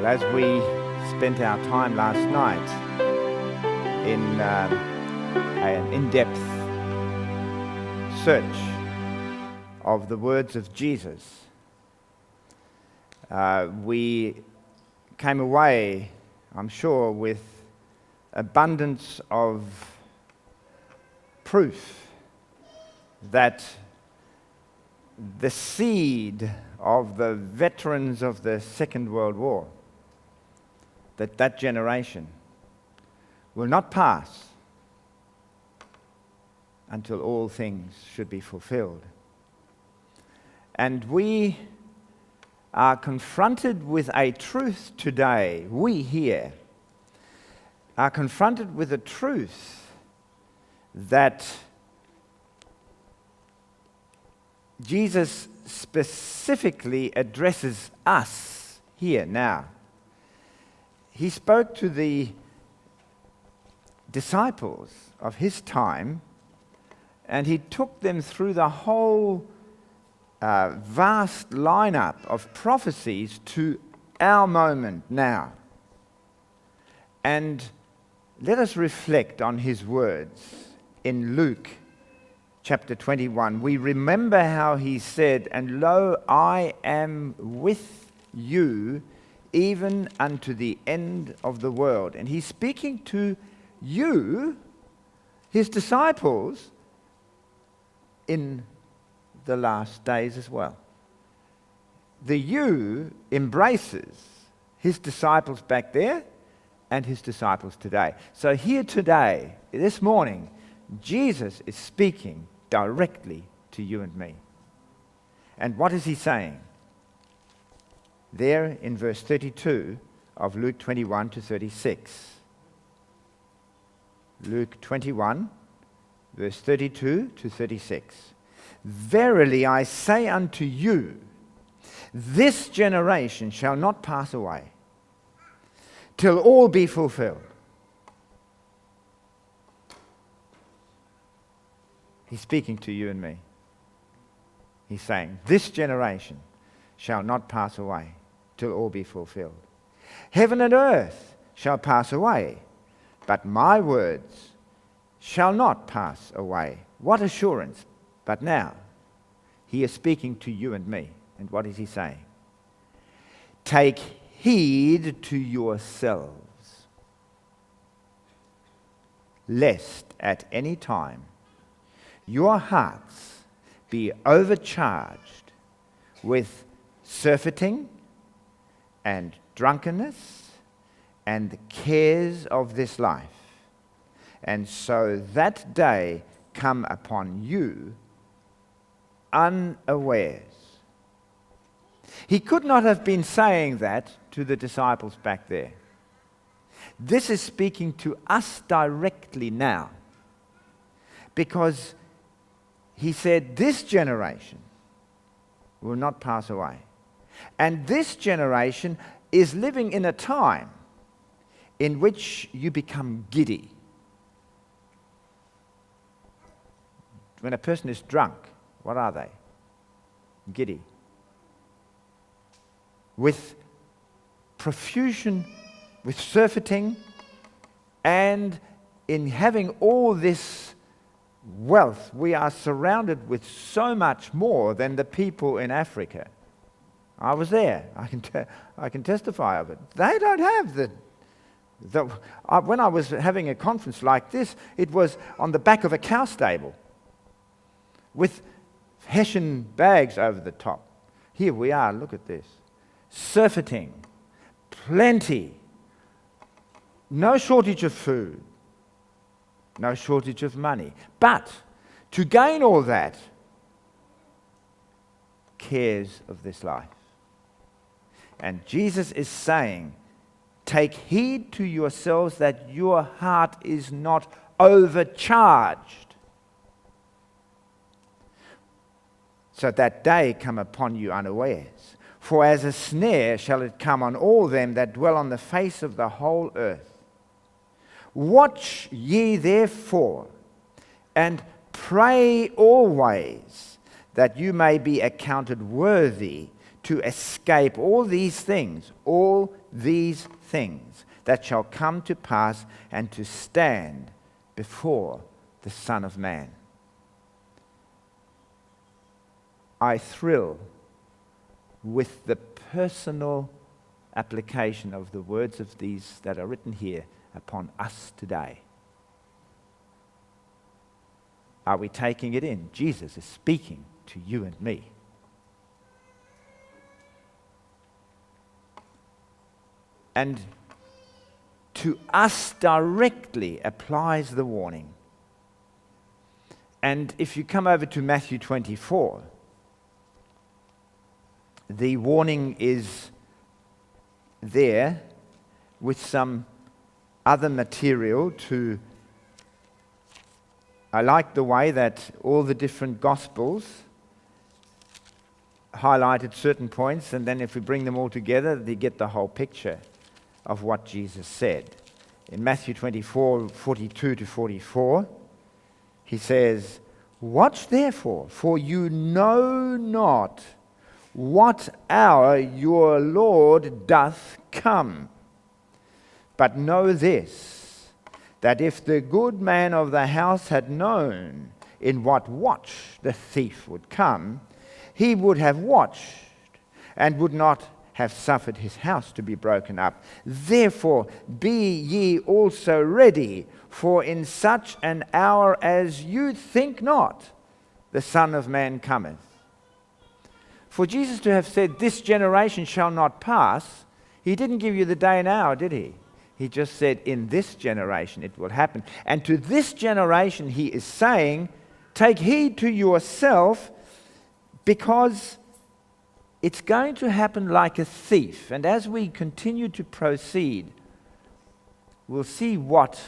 Well, as we spent our time last night in an in-depth search of the words of Jesus, we came away, I'm sure, with abundance of proof that the seed of the veterans of the Second World War, that generation will not pass until all things should be fulfilled. And we are confronted with a truth today. We here are confronted with a truth that Jesus specifically addresses us here now. He spoke to the disciples of his time, and he took them through the whole vast lineup of prophecies to our moment now. And let us reflect on his words in Luke chapter 21. We remember how he said, "And lo, I am with you even unto the end of the world." And he's speaking to you, his disciples, in the last days as well. The you embraces his disciples back there and his disciples today. So here today, this morning, Jesus is speaking directly to you and me. And what is he saying? There in verse 32 of Luke 21 to 36. Luke 21, verse 32 to 36. "Verily I say unto you, this generation shall not pass away, till all be fulfilled." He's speaking to you and me. He's saying, this generation shall not pass away till all be fulfilled. "Heaven and earth shall pass away, but my words shall not pass away." What assurance! But now, he is speaking to you and me. And what is he saying? "Take heed to yourselves, lest at any time your hearts be overcharged with surfeiting and drunkenness and the cares of this life, and so that day come upon you unawares." He could not have been saying that to the disciples back there. This is speaking to us directly now, because he said this generation will not pass away. And this generation is living in a time in which you become giddy. When a person is drunk, what are they? Giddy. With profusion, with surfeiting, and in having all this wealth, we are surrounded with so much more than the people in Africa. I was there. I can testify of it. They don't have when I was having a conference like this, it was on the back of a cow stable with Hessian bags over the top. Here we are, look at this. Surfeiting, plenty, no shortage of food, no shortage of money. But to gain all that, cares of this life. And Jesus is saying, take heed to yourselves that your heart is not overcharged, so that day come upon you unawares. For as a snare shall it come on all them that dwell on the face of the whole earth. Watch ye therefore, and pray always, that you may be accounted worthy to escape all these things that shall come to pass, and to stand before the Son of Man. I thrill with the personal application of the words of these that are written here upon us today. Are we taking it in? Jesus is speaking to you and me. And to us directly applies the warning. And if you come over to Matthew 24, the warning is there with some other material to... I like the way that all the different Gospels highlighted certain points, and then if we bring them all together, they get the whole picture of what Jesus said. In Matthew 24, 42 to 44, he says, "Watch therefore, for you know not what hour your Lord doth come. But know this, that if the good man of the house had known in what watch the thief would come, he would have watched and would not have suffered his house to be broken up. Therefore be ye also ready, for in such an hour as you think not, the Son of Man cometh." For Jesus to have said, "This generation shall not pass," he didn't give you the day and hour, did he? He just said, in this generation it will happen. And to this generation he is saying, take heed to yourself, because it's going to happen like a thief. And as we continue to proceed, we'll see what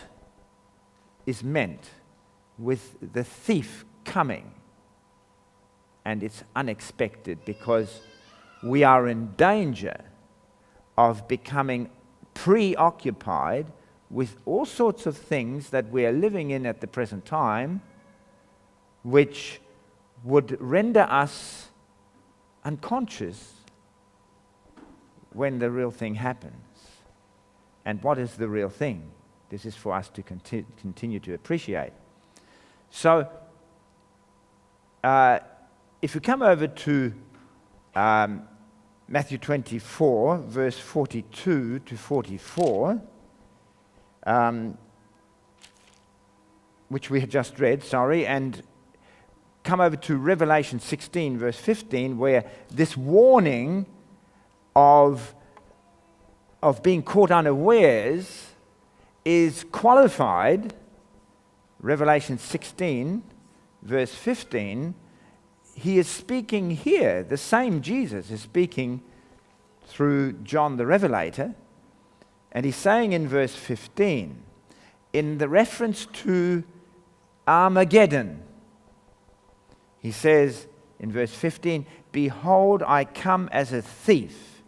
is meant with the thief coming. And it's unexpected, because we are in danger of becoming preoccupied with all sorts of things that we are living in at the present time, which would render us unconscious when the real thing happens. And what is the real thing? This is for us to continue to appreciate. So, if we come over to Matthew 24, verse 42 to 44, which we had just read, and come over to Revelation 16, verse 15, where this warning of being caught unawares is qualified. Revelation 16, verse 15, he is speaking here. The same Jesus is speaking through John the Revelator, and he's saying in verse 15, in the reference to Armageddon, he says in verse 15, "Behold, I come as a thief.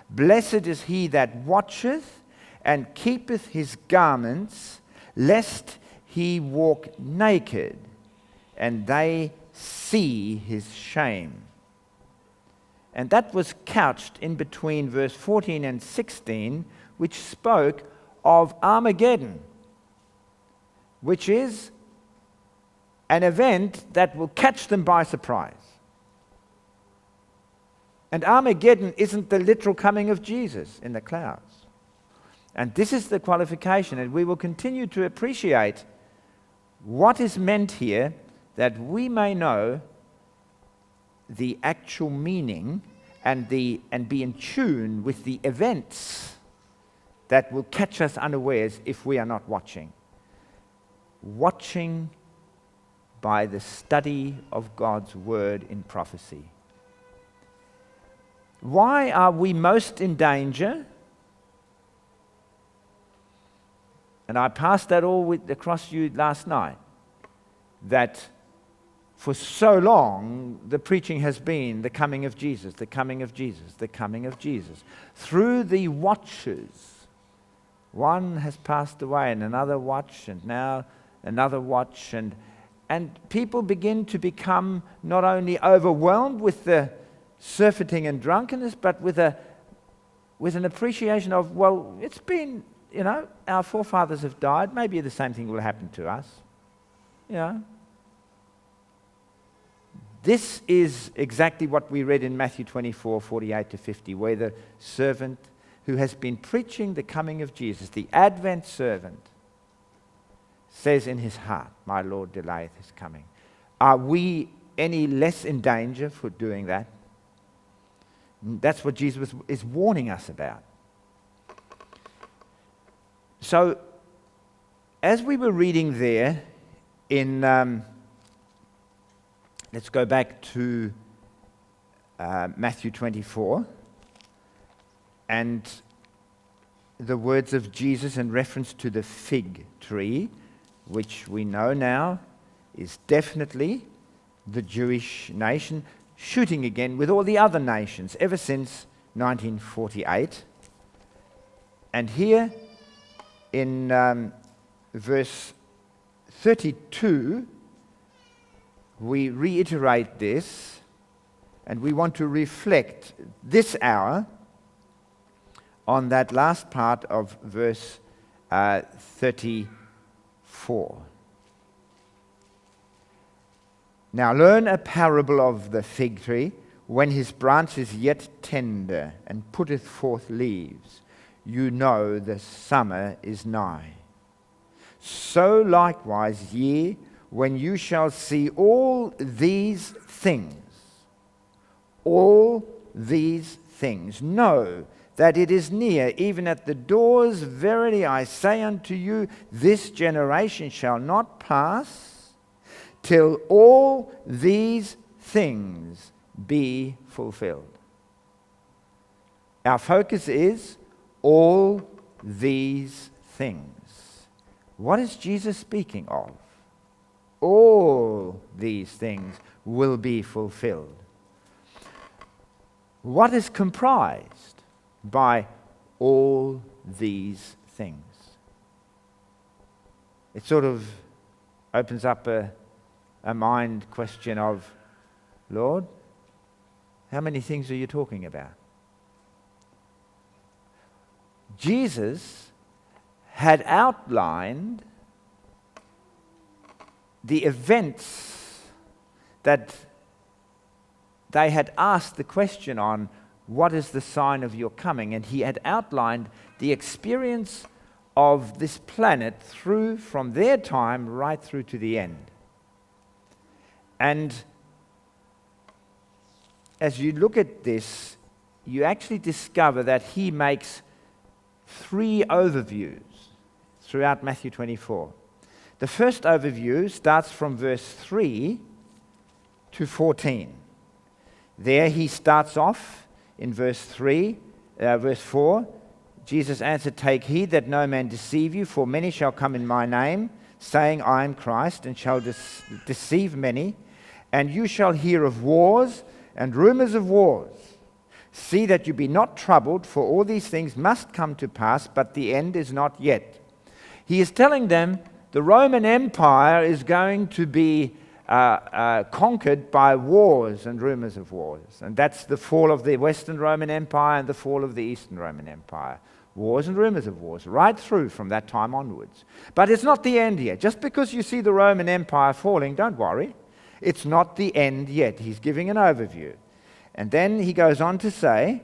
Blessed is he that watcheth and keepeth his garments, lest he walk naked, and they see his shame." And that was couched in between verse 14 and 16, which spoke of Armageddon, which is an event that will catch them by surprise. And Armageddon isn't the literal coming of Jesus in the clouds. And this is the qualification, and we will continue to appreciate what is meant here, that we may know the actual meaning and be in tune with the events that will catch us unawares if we are not watching. Watching by the study of God's word in prophecy. Why are we most in danger? And I passed that all across you last night, that for so long the preaching has been the coming of Jesus, the coming of Jesus, the coming of Jesus. Through the watches, one has passed away, and another watch, and now another watch, and people begin to become not only overwhelmed with the surfeiting and drunkenness, but with an appreciation of, well, it's been, our forefathers have died. Maybe the same thing will happen to us. This is exactly what we read in Matthew 24, 48 to 50, where the servant who has been preaching the coming of Jesus, the Advent servant, says in his heart, my Lord delayeth his coming. Are we any less in danger for doing that? That's what Jesus is warning us about. So, as we were reading there in, let's go back to Matthew 24, and the words of Jesus in reference to the fig tree, which we know now is definitely the Jewish nation, shooting again with all the other nations ever since 1948. And here in verse 32, we reiterate this, and we want to reflect this hour on that last part of verse 34. Now learn a parable of the fig tree. When his branch is yet tender and putteth forth leaves, you know the summer is nigh. So likewise ye, when you shall see all these things, know that it is near, even at the doors. Verily I say unto you, this generation shall not pass till all these things be fulfilled. Our focus is all these things. What is Jesus speaking of? All these things will be fulfilled. What is comprised by all these things? It sort of opens up a mind question of, Lord, how many things are you talking about? Jesus had outlined the events that they had asked the question on, what is the sign of your coming? And he had outlined the experience of this planet from their time right through to the end. And as you look at this, you actually discover that he makes three overviews throughout Matthew 24. The first overview starts from verse 3 to 14. There he starts off in verse 4. Jesus answered, take heed that no man deceive you, for many shall come in my name, saying, I am Christ, and shall deceive many. And you shall hear of wars and rumors of wars. See that you be not troubled, for all these things must come to pass, but the end is not yet. He is telling them the Roman Empire is going to be conquered by wars and rumors of wars. And that's the fall of the Western Roman Empire and the fall of the Eastern Roman Empire. Wars and rumors of wars, right through from that time onwards. But it's not the end yet. Just because you see the Roman Empire falling, don't worry. It's not the end yet. He's giving an overview. And then he goes on to say,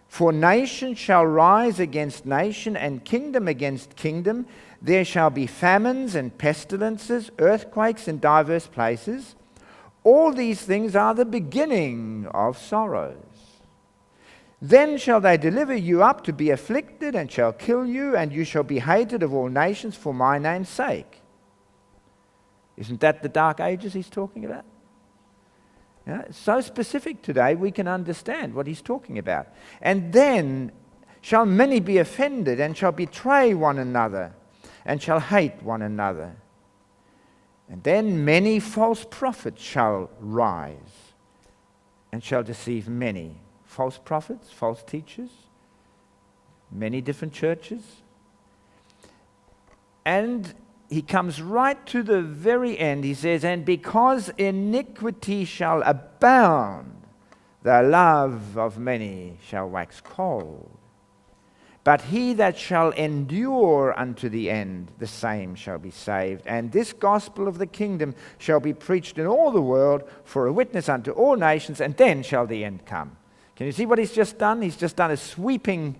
for nation shall rise against nation, and kingdom against kingdom. There shall be famines and pestilences, earthquakes in diverse places. All these things are the beginning of sorrows. Then shall they deliver you up to be afflicted, and shall kill you, and you shall be hated of all nations for my name's sake. Isn't that the dark ages he's talking about? Yeah, it's so specific today we can understand what he's talking about. And then shall many be offended, and shall betray one another, and shall hate one another. And then many false prophets shall rise, and shall deceive many. False prophets, false teachers, many different churches. And he comes right to the very end. He says, and because iniquity shall abound, the love of many shall wax cold. But he that shall endure unto the end, the same shall be saved. And this gospel of the kingdom shall be preached in all the world for a witness unto all nations, and then shall the end come. Can you see what he's just done? He's just done a sweeping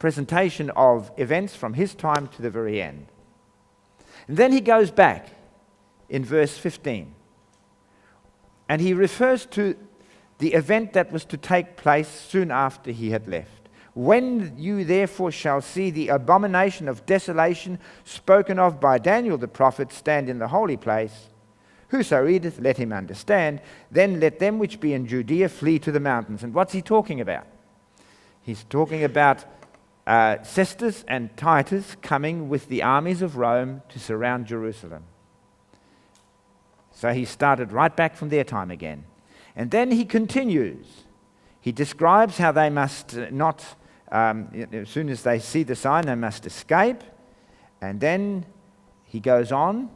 presentation of events from his time to the very end. And then he goes back in verse 15. And he refers to the event that was to take place soon after he had left. When you therefore shall see the abomination of desolation spoken of by Daniel the prophet stand in the holy place, whoso readeth, let him understand. Then let them which be in Judea flee to the mountains. And what's he talking about? He's talking about Cestus and Titus coming with the armies of Rome to surround Jerusalem. So he started right back from their time again. And then he continues. He describes how they must not, as soon as they see the sign, they must escape. And then he goes on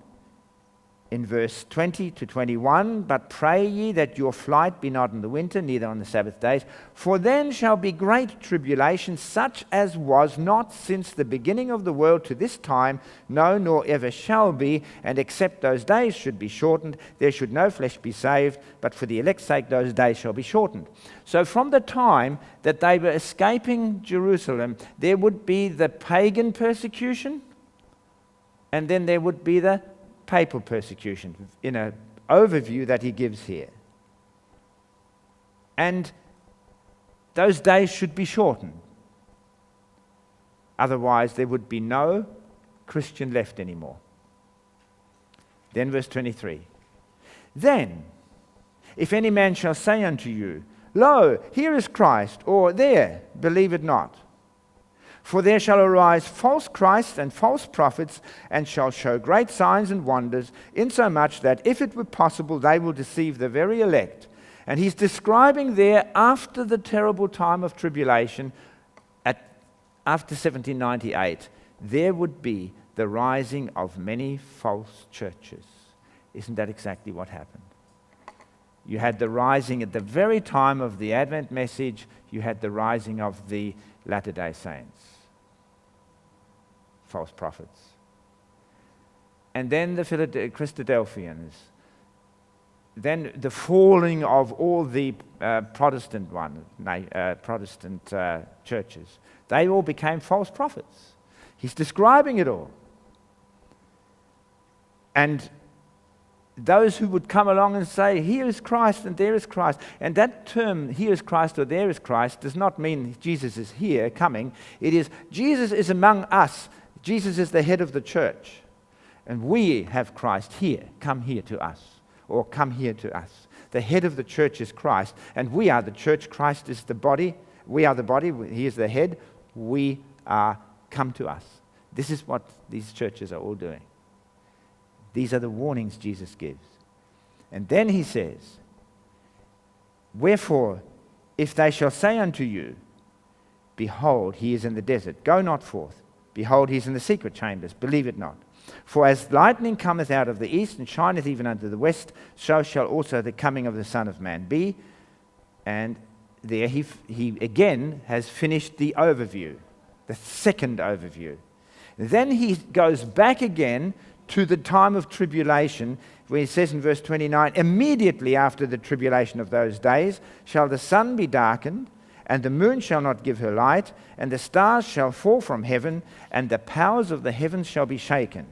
in verse 20 to 21, but pray ye that your flight be not in the winter, neither on the Sabbath days, for then shall be great tribulation, such as was not since the beginning of the world to this time, no, nor ever shall be, and except those days should be shortened, there should no flesh be saved, but for the elect's sake those days shall be shortened. So from the time that they were escaping Jerusalem, there would be the pagan persecution, and then there would be the papal persecution, in an overview that he gives here. And those days should be shortened. Otherwise, there would be no Christian left anymore. Then verse 23. Then, if any man shall say unto you, Lo, here is Christ, or there, believe it not. For there shall arise false Christs and false prophets, and shall show great signs and wonders, insomuch that if it were possible, they will deceive the very elect. And he's describing there, after the terrible time of tribulation, after 1798, there would be the rising of many false churches. Isn't that exactly what happened? You had the rising at the very time of the Advent message, you had the rising of the Latter-day Saints, false prophets. And then the Christadelphians. Then the falling of all the Protestant churches. They all became false prophets. He's describing it all. And those who would come along and say, here is Christ and there is Christ. And that term, here is Christ or there is Christ, does not mean Jesus is here, coming. It is, Jesus is among us. Jesus is the head of the church. And we have Christ here. Come here to us. Or come here to us. The head of the church is Christ. And we are the church. Christ is the body. We are the body. He is the head. We are, come to us. This is what these churches are all doing. These are the warnings Jesus gives. And then he says, wherefore, if they shall say unto you, behold, he is in the desert, go not forth. Behold, he is in the secret chambers, believe it not. For as lightning cometh out of the east, and shineth even unto the west, so shall also the coming of the Son of Man be. And there he again has finished the overview, the second overview. Then he goes back again to the time of tribulation, where he says in verse 29, immediately after the tribulation of those days shall the sun be darkened, and the moon shall not give her light, and the stars shall fall from heaven, and the powers of the heavens shall be shaken.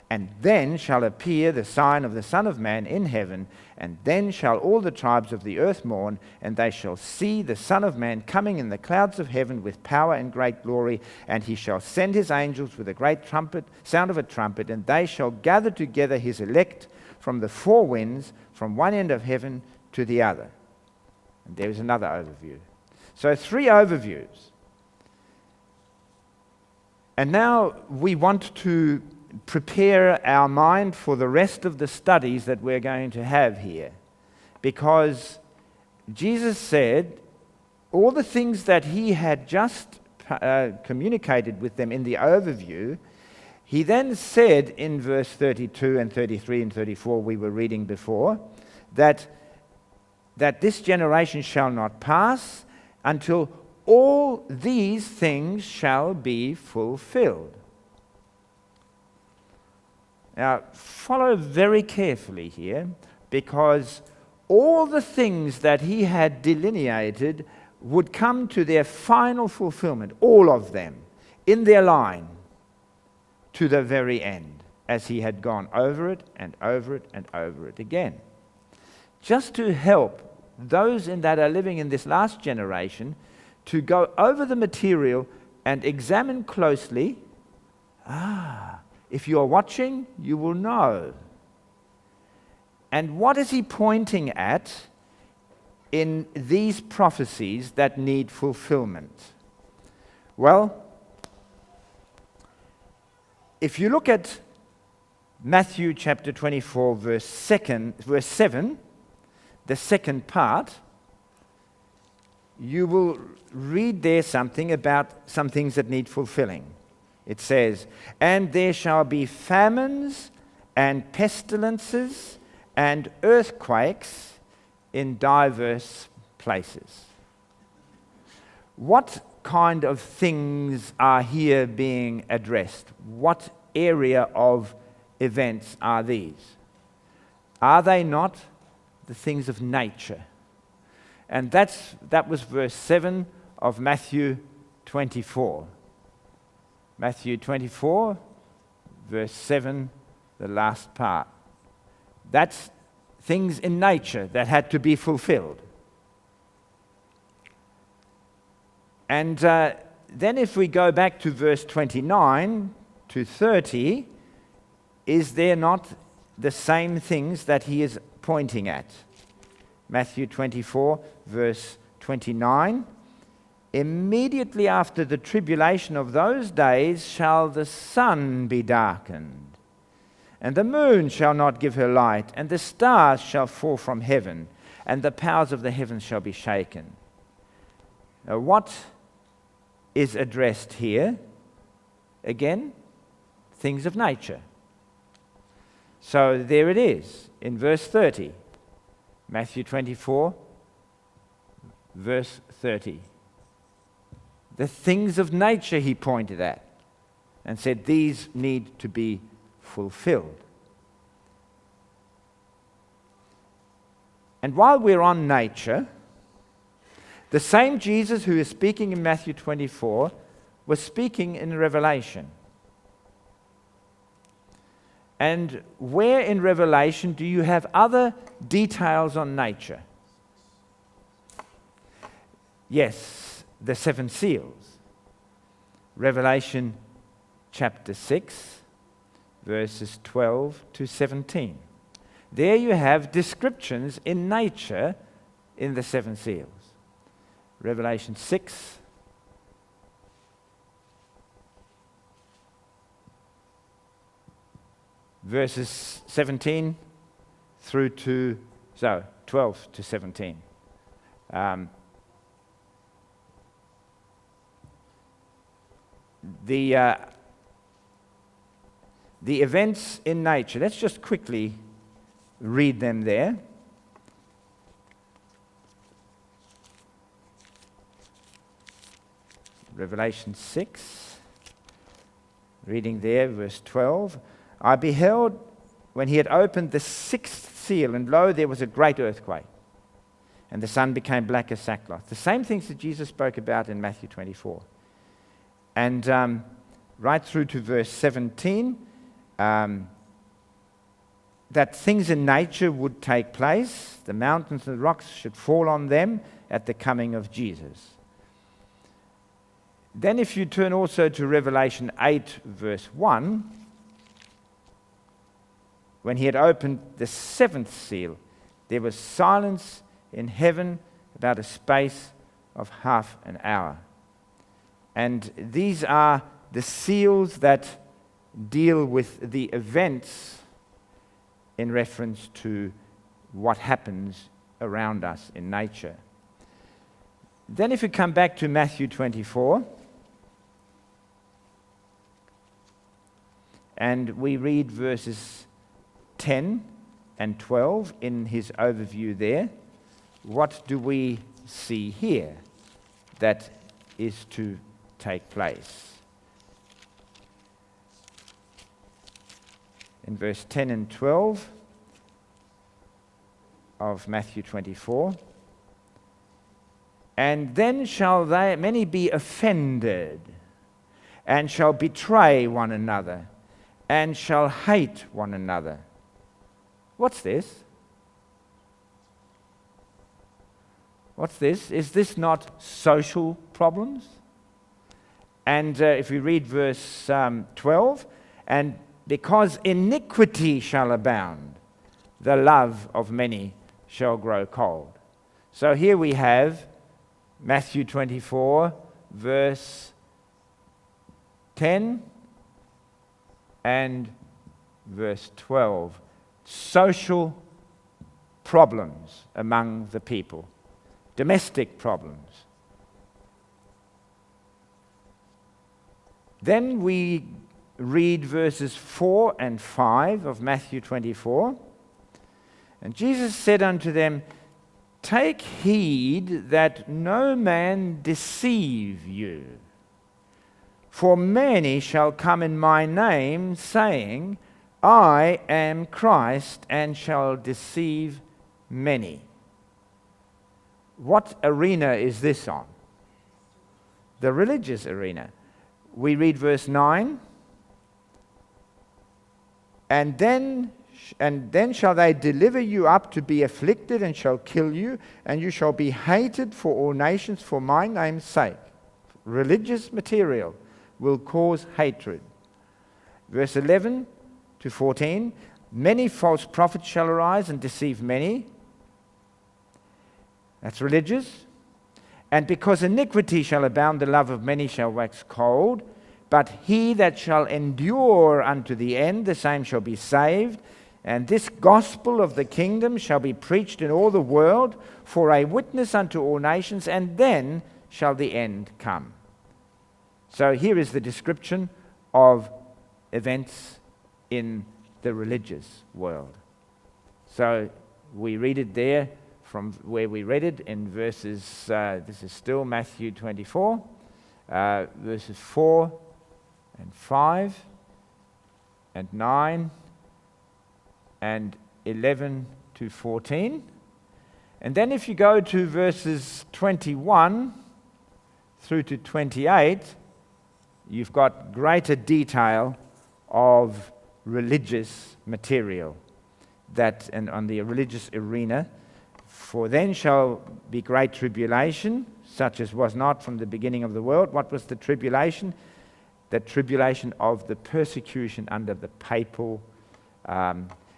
And then shall appear the sign of the Son of Man in heaven, and then shall all the tribes of the earth mourn, and they shall see the Son of Man coming in the clouds of heaven with power and great glory, and he shall send his angels with a great trumpet, sound of a trumpet, and they shall gather together his elect from the four winds, from one end of heaven to the other. And there is another overview. So 3 overviews. And now we want to prepare our mind for the rest of the studies that we're going to have here. Because Jesus said all the things that he had just communicated with them in the overview, he then said in verse 32 and 33 and 34 we were reading before, that that this generation shall not pass until all these things shall be fulfilled. Now, follow very carefully here, because all the things that he had delineated would come to their final fulfillment, all of them, in their line, to the very end, as he had gone over it and over it and over it again. Just to help those that are living in this last generation to go over the material and examine closely. If you are watching, you will know. And what is he pointing at in these prophecies that need fulfillment? Well, if you look at Matthew chapter 24, verse 7, the second part, you will read there something about some things that need fulfilling. It says, "And there shall be famines and pestilences and earthquakes in diverse places." What kind of things are here being addressed? What area of events are these? Are they not the things of nature? And that was verse 7 of Matthew 24. Matthew 24, verse 7, the last part. That's things in nature that had to be fulfilled. And then if we go back to verse 29 to 30, is there not the same things that he is pointing at? Matthew 24, verse 29. "Immediately after the tribulation of those days shall the sun be darkened, and the moon shall not give her light, and the stars shall fall from heaven, and the powers of the heavens shall be shaken." Now, what is addressed here? Again, things of nature. So there it is in verse 30. Matthew 24, verse 30. The things of nature he pointed at and said these need to be fulfilled. And while we're on nature, the same Jesus who is speaking in Matthew 24 was speaking in Revelation. And where in Revelation do you have other details on nature? Yes, the seven seals. Revelation chapter 6, verses 12 to 17. There you have descriptions in nature in the seven seals. Revelation 6, verses 17 through to 12 to 17. The events in nature, let's just quickly read them there. Revelation 6, reading there, verse 12. "I beheld when he had opened the sixth seal, and lo, there was a great earthquake, and the sun became black as sackcloth." The same things that Jesus spoke about in Matthew 24. And right through to verse 17, that things in nature would take place. The mountains and the rocks should fall on them at the coming of Jesus. Then if you turn also to Revelation 8, verse 1, when he had opened the seventh seal, there was silence in heaven about a space of half an hour. And these are the seals that deal with the events in reference to what happens around us in nature. Then if we come back to Matthew 24, and we read verses 10 and 12 in his overview there, what do we see here that is to take place? In verse 10 and 12 of Matthew 24, and then shall many be offended, and shall betray one another, and shall hate one another. What's this? What's this? Is this not social problems? And if we read verse 12, and because iniquity shall abound, the love of many shall grow cold. So here we have Matthew 24, verse 10 and verse 12. Social problems among the people. Domestic problems. Then we read verses 4 and 5 of Matthew 24. And Jesus said unto them, take heed that no man deceive you. For many shall come in my name, saying, I am Christ, and shall deceive many. What arena is this on? The religious arena. We read verse 9. And then shall they deliver you up to be afflicted, and shall kill you, and you shall be hated for all nations for my name's sake. Religious material will cause hatred. Verse 11 to 14, many false prophets shall arise and deceive many. That's religious. And because iniquity shall abound, the love of many shall wax cold. But he that shall endure unto the end, the same shall be saved. And this gospel of the kingdom shall be preached in all the world for a witness unto all nations, and then shall the end come. So here is the description of events in the religious world. So we read it there from where we read it in verses, this is still Matthew 24, verses 4 and 5 and 9 and 11 to 14. And then if you go to verses 21 through to 28, you've got greater detail of religious material that, and on the religious arena. For then shall be great tribulation, such as was not from the beginning of the world. What was the tribulation? The tribulation of the persecution under the papal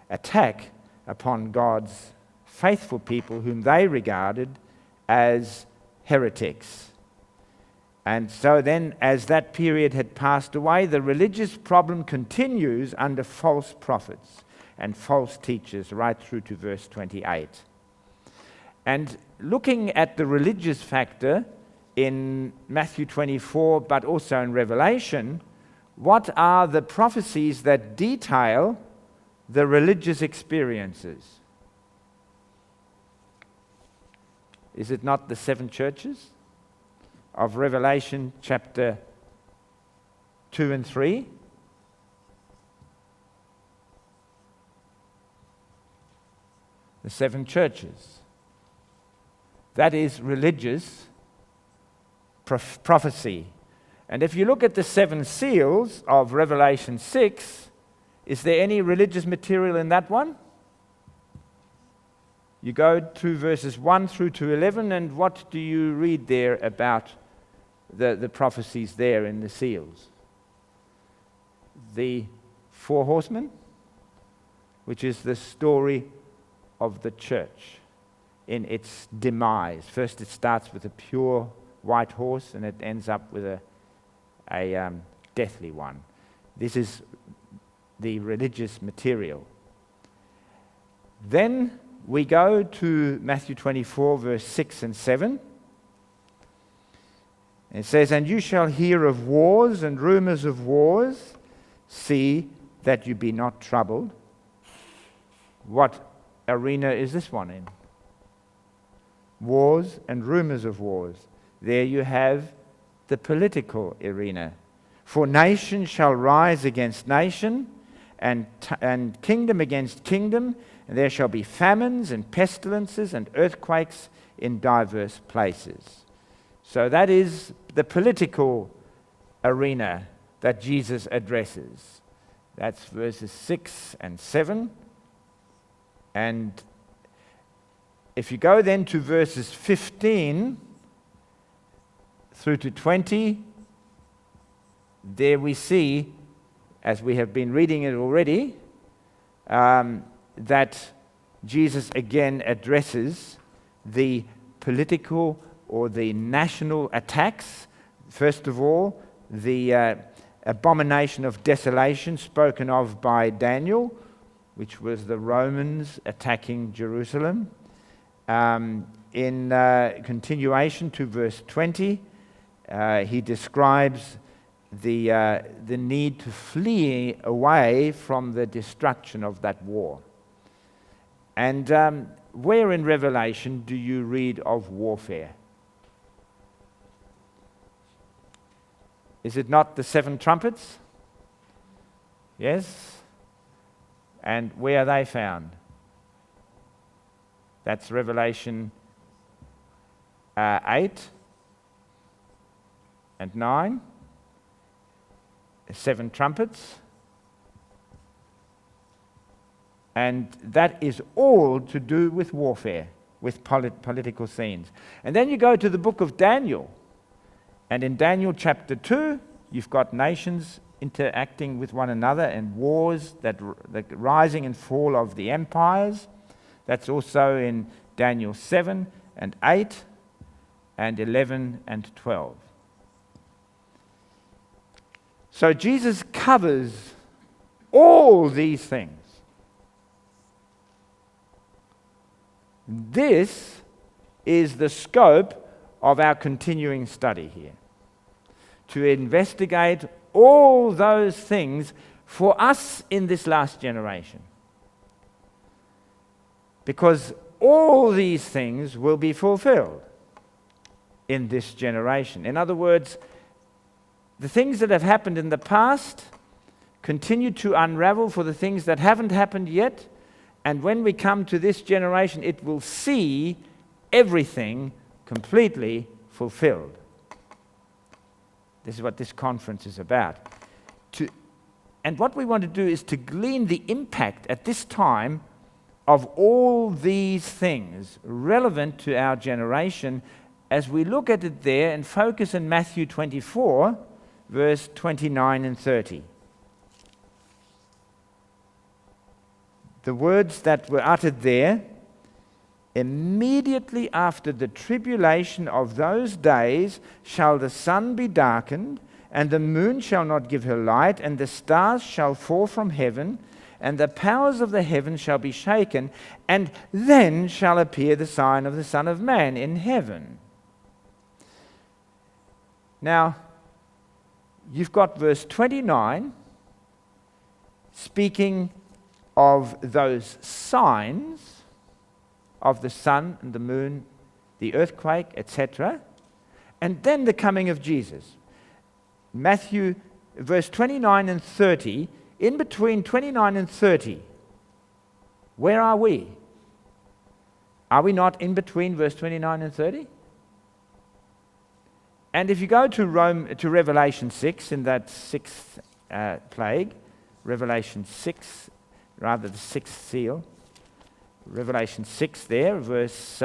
attack upon God's faithful people, whom they regarded as heretics. And so then, as that period had passed away, the religious problem continues under false prophets and false teachers right through to verse 28. And looking at the religious factor in Matthew 24, but also in Revelation, what are the prophecies that detail the religious experiences? Is it not the seven churches of Revelation chapter 2 and 3? The seven churches. That is religious prophecy. And if you look at the seven seals of Revelation 6, is there any religious material in that one? You go to verses 1 through to 11, and what do you read there about the prophecies there in the seals? The four horsemen, which is the story of the church in its demise. First it starts with a pure white horse, and it ends up with a deathly one. This is the religious material. Then we go to Matthew 24, verse 6 and 7. It says, and you shall hear of wars and rumors of wars. See that you be not troubled. What arena is this one in? wars and rumors of wars. There you have the political arena. For nation shall rise against nation, and kingdom against kingdom, and there shall be famines and pestilences and earthquakes in diverse places. So that is the political arena that Jesus addresses. That's verses 6 and 7. And if you go then to verses 15 through to 20, there we see, as we have been reading it already, that Jesus again addresses the political or the national attacks. First of all, the abomination of desolation spoken of by Daniel, which was the Romans attacking Jerusalem. In continuation to verse 20, he describes the need to flee away from the destruction of that war. And where in Revelation do you read of warfare? Is it not the 7 trumpets? Yes? And where are they found? That's Revelation 8 and 9. 7 trumpets. And that is all to do with warfare, with political scenes. And then you go to the book of Daniel. And in Daniel chapter 2, you've got nations interacting with one another and wars, the rising and fall of the empires. That's also in Daniel 7 and 8 and 11 and 12. So Jesus covers all these things. This is the scope of our continuing study here. To investigate all those things for us in this last generation. Because all these things will be fulfilled in this generation. In other words, the things that have happened in the past continue to unravel for the things that haven't happened yet. And when we come to this generation, it will see everything completely fulfilled. This is what this conference is about. And what we want to do is to glean the impact at this time of all these things relevant to our generation as we look at it there and focus in Matthew 24, verse 29 and 30. The words that were uttered there: immediately after the tribulation of those days shall the sun be darkened, and the moon shall not give her light, and the stars shall fall from heaven, and the powers of the heavens shall be shaken, and then shall appear the sign of the Son of Man in heaven. Now, you've got verse 29 speaking of those signs of the sun and the moon, the earthquake, etc., and then the coming of Jesus. Matthew, verse 29 and 30, in between 29 and 30, where are we? Are we not in between verse 29 and 30? And if you go to Revelation 6, in that 6th plague, Revelation 6, rather the 6th seal, Revelation 6 there, verse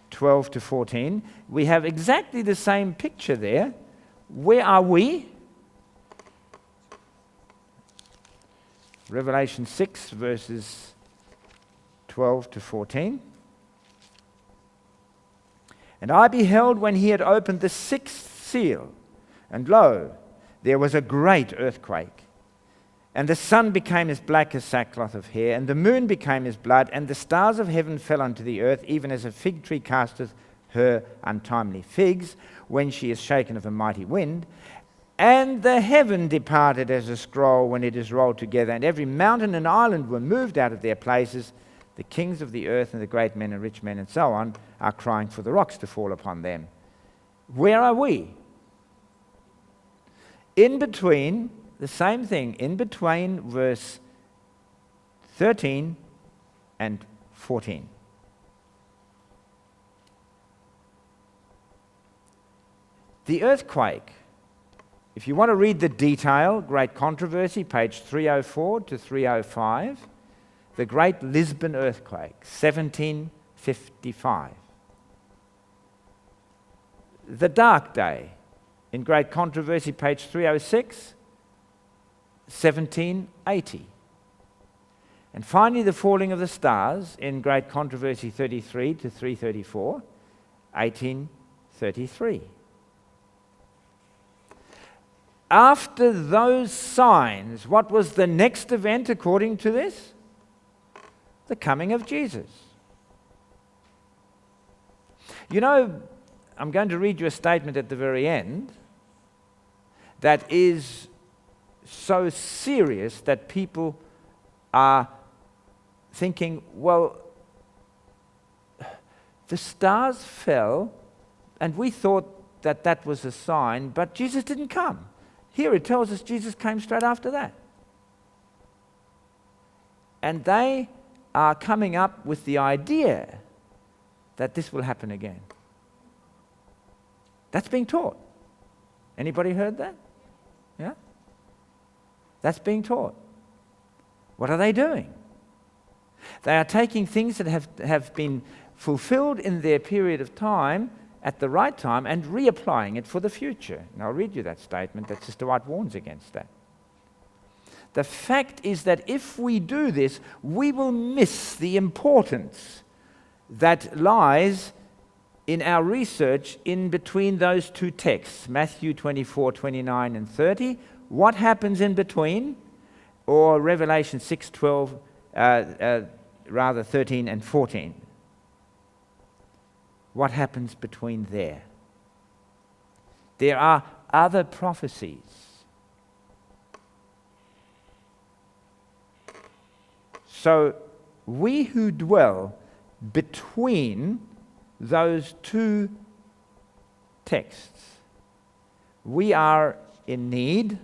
12 to 14, we have exactly the same picture there. Where are we? Revelation 6, verses 12 to 14. And I beheld when he had opened the 6th seal, and lo, there was a great earthquake. And the sun became as black as sackcloth of hair, and the moon became as blood, and the stars of heaven fell unto the earth, even as a fig tree casteth her untimely figs, when she is shaken of a mighty wind. And the heaven departed as a scroll when it is rolled together, and every mountain and island were moved out of their places. The kings of the earth and the great men and rich men and so on are crying for the rocks to fall upon them. Where are we? In between, the same thing, in between verse 13 and 14. The earthquake. If you want to read the detail, Great Controversy, page 304 to 305, the Great Lisbon Earthquake, 1755. The Dark Day, in Great Controversy, page 306, 1780. And finally, the Falling of the Stars, in Great Controversy 33 to 334, 1833. After those signs, what was the next event according to this? The coming of Jesus. You know, I'm going to read you a statement at the very end that is so serious that people are thinking, well, the stars fell and we thought that that was a sign, but Jesus didn't come. Here it tells us Jesus came straight after that. And they are coming up with the idea that this will happen again. That's being taught. Anybody heard that? Yeah? That's being taught. What are they doing? They are taking things that have been fulfilled in their period of time at the right time and reapplying it for the future. And I'll read you that statement that Sister White warns against that. The fact is that if we do this, we will miss the importance that lies in our research in between those two texts, Matthew 24, 29 and 30. What happens in between? Or Revelation 6, 12, 13 and 14. What happens between there? There are other prophecies. So we who dwell between those two texts, we are in need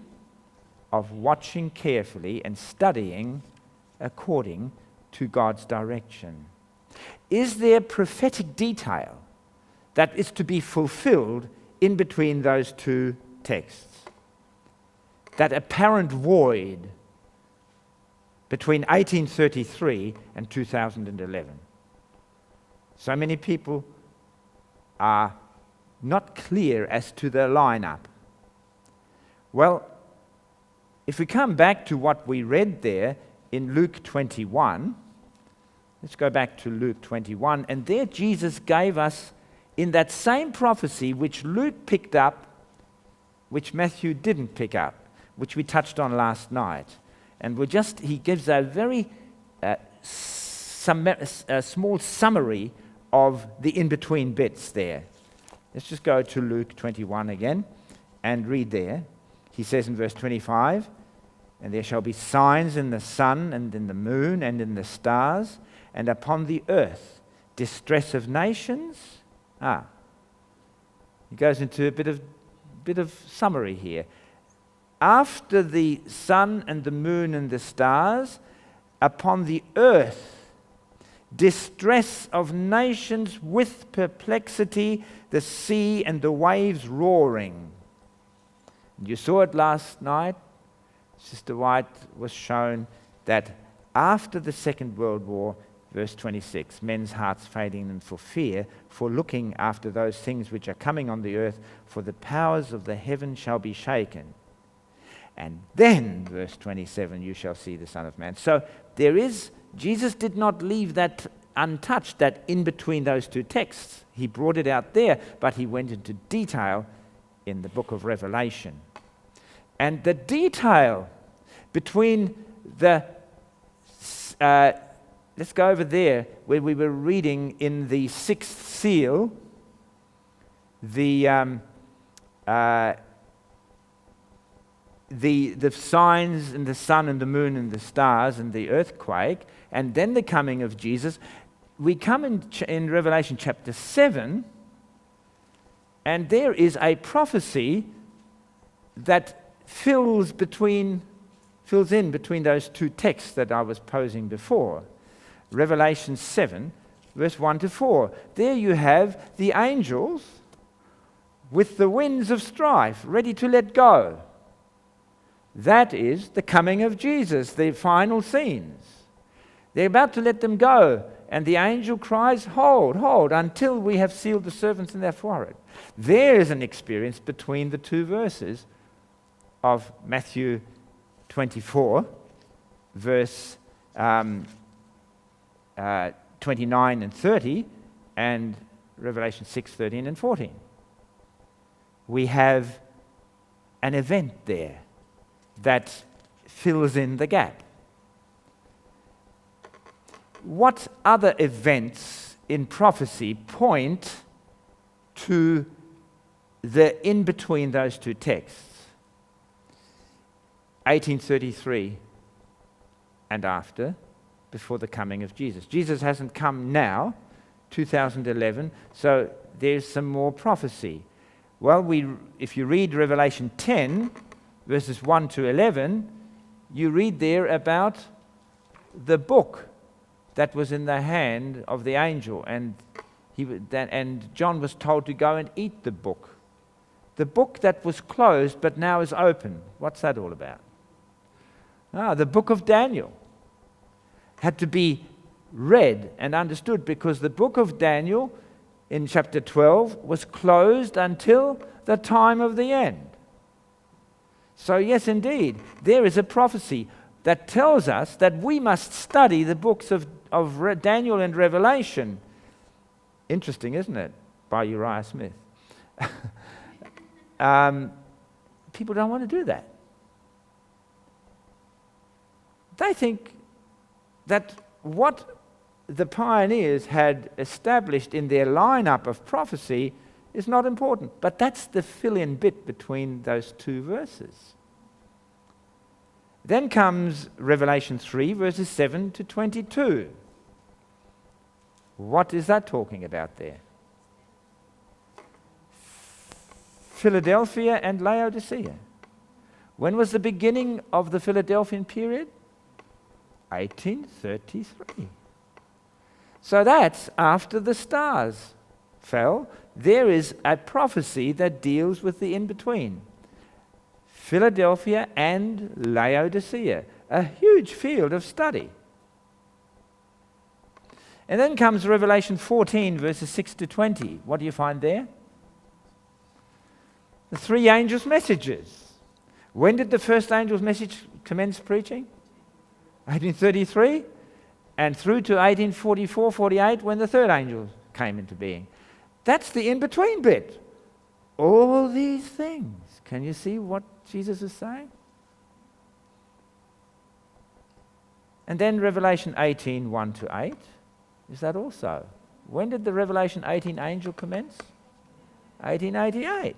of watching carefully and studying according to God's direction. Is there prophetic detail that is to be fulfilled in between those two texts? That apparent void between 1833 and 2011. So many people are not clear as to the lineup. Well, if we come back to what we read there in Luke 21, let's go back to Luke 21, and there Jesus gave us, in that same prophecy which Luke picked up, which Matthew didn't pick up, which we touched on last night. And he gives a very small summary of the in-between bits there. Let's just go to Luke 21 again and read there. He says in verse 25, "And there shall be signs in the sun and in the moon and in the stars, and upon the earth distress of nations." He goes into a bit of summary here. After the sun and the moon and the stars, upon the earth distress of nations with perplexity, the sea and the waves roaring. And you saw it last night. Sister White was shown that after the Second World War, verse 26, men's hearts fading and for fear, for looking after those things which are coming on the earth, for the powers of the heaven shall be shaken. And then, verse 27, you shall see the Son of Man. So Jesus did not leave that untouched, that in between those two texts. He brought it out there, but he went into detail in the book of Revelation. And the detail between let's go over there where we were reading in the sixth seal, the signs in the sun and the moon and the stars and the earthquake, and then the coming of Jesus. we come in Revelation chapter 7, and there is a prophecy that fills in between those two texts that I was posing before. Revelation 7, verse 1 to 4. There you have the angels with the winds of strife, ready to let go. That is the coming of Jesus, the final scenes. They're about to let them go, and the angel cries, hold, hold, until we have sealed the servants in their forehead. There is an experience between the two verses of Matthew 24, verse 29 and 30, and Revelation 6, 13 and 14. We have an event there that fills in the gap. What other events in prophecy point to the in between those two texts? 1833 and after, before the coming of Jesus. Jesus hasn't come now, 2011, so there's some more prophecy. Well, if you read Revelation 10, verses 1 to 11, you read there about the book that was in the hand of the angel, and John was told to go and eat the book. The book that was closed but now is open. What's that all about? The book of Daniel had to be read and understood, because the book of Daniel in chapter 12 was closed until the time of the end. So yes, indeed, there is a prophecy that tells us that we must study the books of Daniel and Revelation. Interesting, isn't it? By Uriah Smith. People don't want to do that. They think that what the pioneers had established in their lineup of prophecy is not important. But that's the fill-in bit between those two verses. Then comes Revelation 3, verses 7 to 22. What is that talking about there? Philadelphia and Laodicea. When was the beginning of the Philadelphian period? 1833. So that's after the stars fell. There is a prophecy that deals with the in-between. Philadelphia and Laodicea, a huge field of study. And then comes Revelation 14, verses 6 to 20. What do you find there? The three angels' messages. When did the first angel's message commence preaching? 1833, and through to 1844, 48, when the third angel came into being. That's the in-between bit. All these things. Can you see what Jesus is saying? And then Revelation 18, 1 to 8. Is that also? When did the Revelation 18 angel commence? 1888.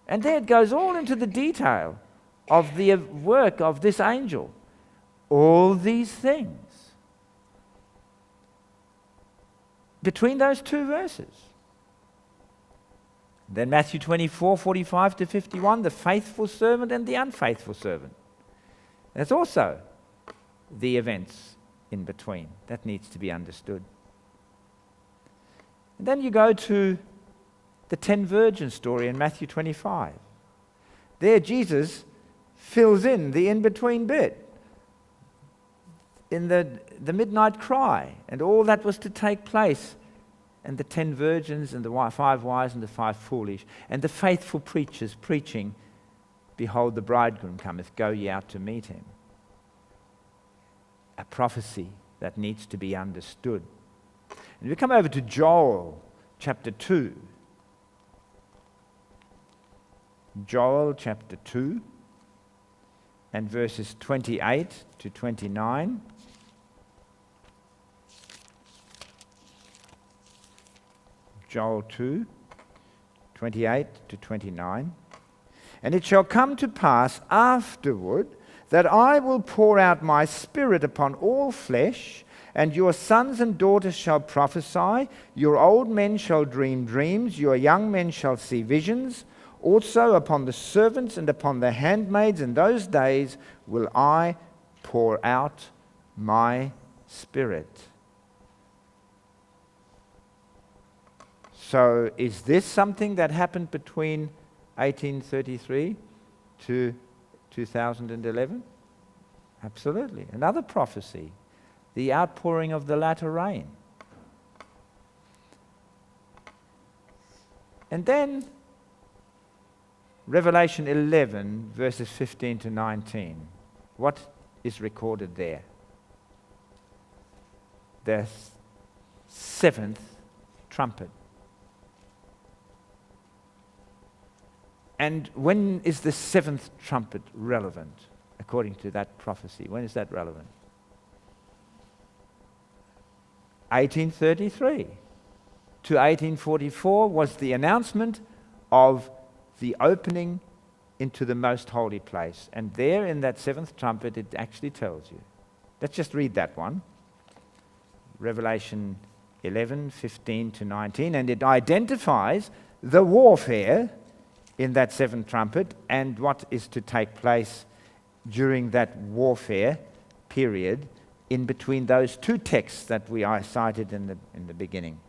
And there it goes all into the detail of the work of this angel. All these things. Between those two verses. Then Matthew 24, 45 to 51, the faithful servant and the unfaithful servant. There's also the events in between. That needs to be understood. And then you go to the 10 virgin story in Matthew 25. There Jesus fills in the in-between bit. In the midnight cry, and all that was to take place, and the 10 virgins, and the 5 wise, and the 5 foolish, and the faithful preachers preaching, behold, the bridegroom cometh, go ye out to meet him. A prophecy that needs to be understood. And we come over to Joel chapter 2. Joel chapter 2 and verses 28 to 29. Joel 2, 28 to 29. And it shall come to pass afterward that I will pour out my spirit upon all flesh, And your sons and daughters shall prophesy, your old men shall dream dreams, your young men shall see visions. Also upon the servants and upon the handmaids in those days will I pour out my Spirit. So is this something that happened between 1833 to 2011? Absolutely. Another prophecy, the outpouring of the latter rain. And then Revelation 11, verses 15 to 19. What is recorded there? The seventh trumpet. And when is the seventh trumpet relevant, according to that prophecy? When is that relevant? 1833 to 1844 was the announcement of the opening into the most holy place. And there in that seventh trumpet, it actually tells you. Let's just read that one. Revelation 11, 15 to 19. And it identifies the warfare in that seventh trumpet and what is to take place during that warfare period in between those two texts that we cited in the beginning.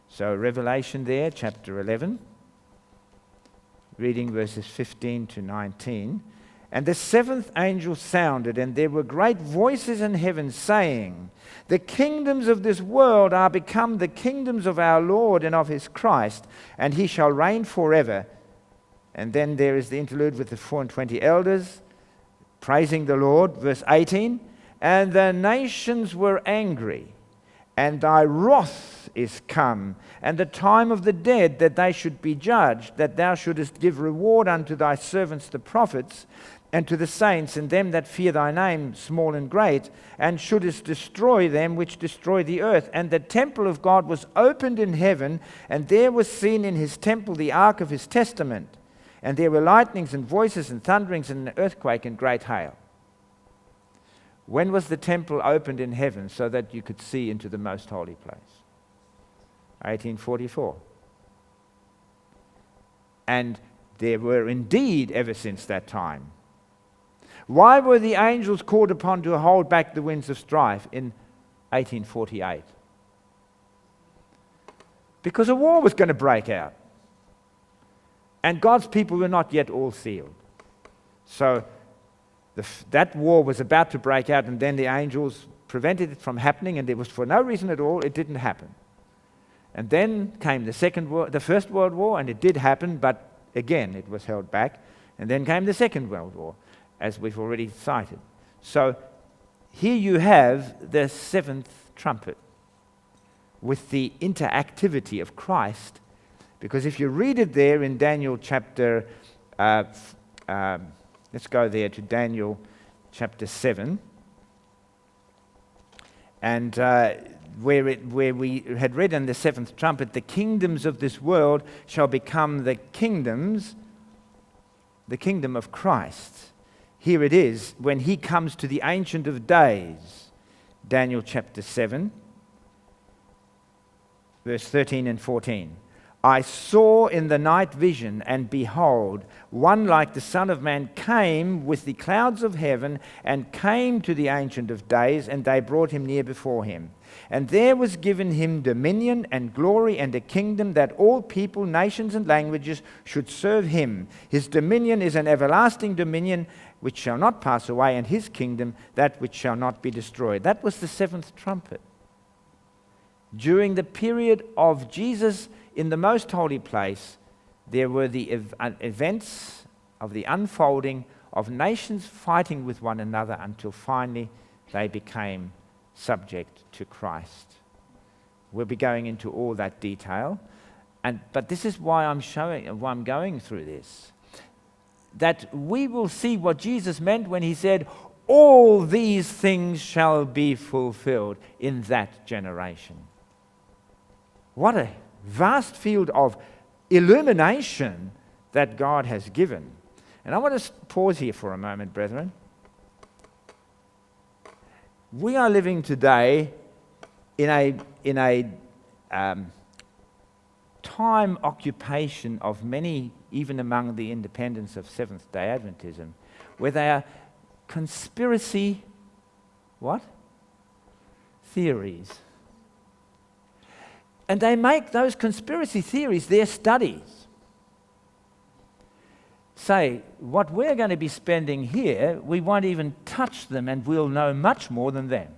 So Revelation there, chapter 11, reading verses 15 to 19. And the seventh angel sounded, and there were great voices in heaven saying, the kingdoms of this world are become the kingdoms of our Lord and of his Christ, and he shall reign forever. And then there is the interlude with the 24 elders praising the Lord, verse 18. And the nations were angry, and thy wrath is come, and the time of the dead that they should be judged, that thou shouldest give reward unto thy servants the prophets, and to the saints and them that fear thy name, small and great, and shouldest destroy them which destroy the earth. And the temple of God was opened in heaven, and there was seen in his temple the ark of his testament. And there were lightnings and voices and thunderings and an earthquake and great hail. When was the temple opened in heaven so that you could see into the most holy place? 1844. And there were indeed, ever since that time. Why were the angels called upon to hold back the winds of strife in 1848? Because a war was going to break out. And God's people were not yet all sealed. So that war was about to break out, and then the angels prevented it from happening, and it was for no reason at all, it didn't happen. And then came the First World War, and it did happen, but again, it was held back. And then came the Second World War, as we've already cited. So here you have the seventh trumpet with the interactivity of Christ. Because if you read it there in Daniel chapter, let's go there to Daniel chapter 7, and where we had read in the seventh trumpet, the kingdoms of this world shall become the kingdom of Christ. Here it is, when he comes to the Ancient of Days, Daniel chapter 7, verse 13 and 14. I saw in the night vision, and behold, one like the Son of Man came with the clouds of heaven, and came to the Ancient of Days, and they brought him near before him. And there was given him dominion and glory and a kingdom, that all people, nations, and languages should serve him. His dominion is an everlasting dominion which shall not pass away, and his kingdom that which shall not be destroyed. That was the seventh trumpet. During the period of Jesus in the most holy place, there were the events of the unfolding of nations fighting with one another until finally they became subject to Christ. We'll be going into all that detail, but this is why I'm going through this. That we will see what Jesus meant when he said, all these things shall be fulfilled in that generation. What a vast field of illumination that God has given. And I want to pause here for a moment, brethren. We are living today in a time occupation of many, even among the independents of Seventh-day Adventism, where they are conspiracy, what? Theories. And they make those conspiracy theories their studies. Say, what we're going to be spending here, we won't even touch them and we'll know much more than them.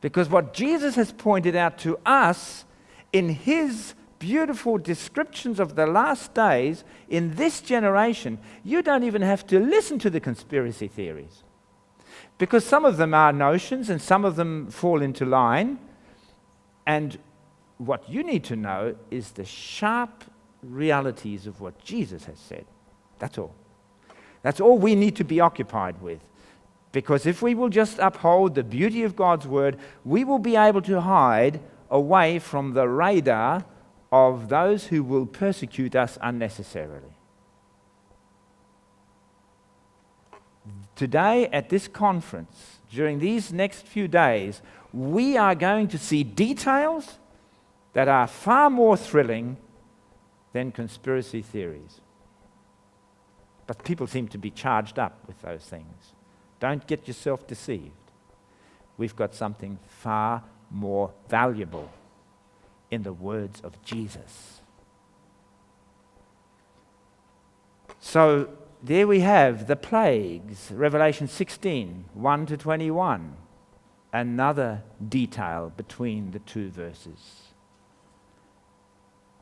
Because what Jesus has pointed out to us in his beautiful descriptions of the last days in this generation, you don't even have to listen to the conspiracy theories. Because some of them are notions and some of them fall into line. And what you need to know is the sharp realities of what Jesus has said. That's all. That's all we need to be occupied with. Because if we will just uphold the beauty of God's word, we will be able to hide away from the radar of those who will persecute us unnecessarily. Today at this conference, during these next few days, we are going to see details that are far more thrilling than conspiracy theories. But people seem to be charged up with those things. Don't get yourself deceived. We've got something far more valuable in the words of Jesus. So there we have the plagues, Revelation 16, 1 to 21. Another detail between the two verses.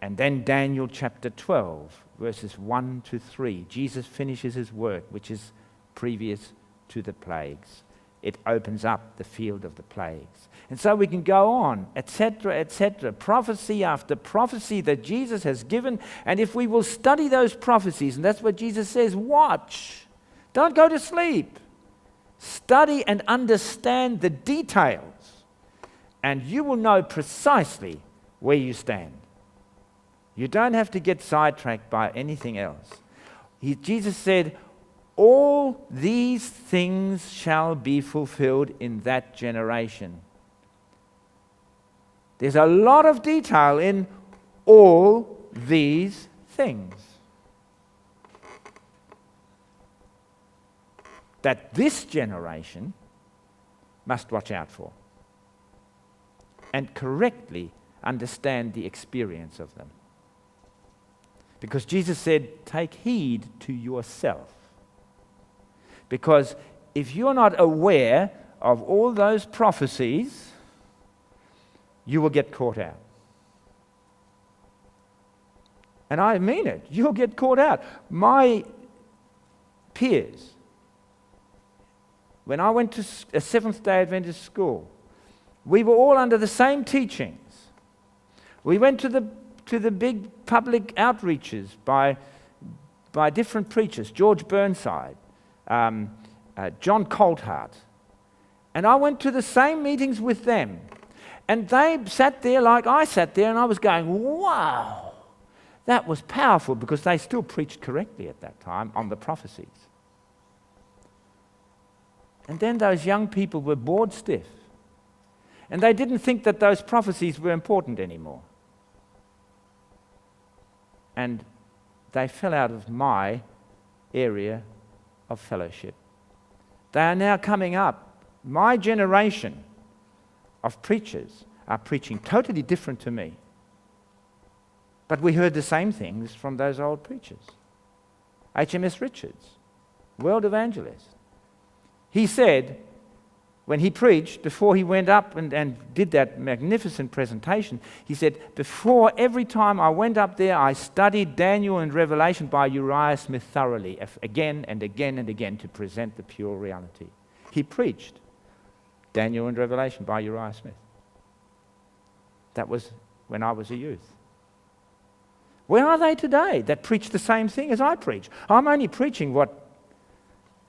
And then Daniel chapter 12, verses 1 to 3. Jesus finishes his work, which is previous to the plagues. It opens up the field of the plagues. And so we can go on, etc., etc., prophecy after prophecy that Jesus has given. And if we will study those prophecies, and that's what Jesus says, watch. Don't go to sleep. Study and understand the details. And you will know precisely where you stand. You don't have to get sidetracked by anything else. Jesus said, all these things shall be fulfilled in that generation. There's a lot of detail in all these things that this generation must watch out for and correctly understand the experience of them. Because Jesus said, take heed to yourself. Because if you're not aware of all those prophecies, you will get caught out. And I mean it. You'll get caught out. My peers, when I went to a Seventh-day Adventist school, we were all under the same teachings. We went to the big public outreaches by different preachers, George Burnside, John Colthart. And I went to the same meetings with them. And they sat there like I sat there, and I was going, wow, that was powerful, because they still preached correctly at that time on the prophecies. And then those young people were bored stiff. And they didn't think that those prophecies were important anymore. And they fell out of my area of fellowship. They are now coming up. My generation of preachers are preaching totally different to me. But we heard the same things from those old preachers. HMS Richards, world evangelist. He said, when he preached, before he went up and did that magnificent presentation, he said, before every time I went up there, I studied Daniel and Revelation by Uriah Smith thoroughly, again and again and again, to present the pure reality. He preached Daniel and Revelation by Uriah Smith. That was when I was a youth. Where are they today that preach the same thing as I preach? I'm only preaching what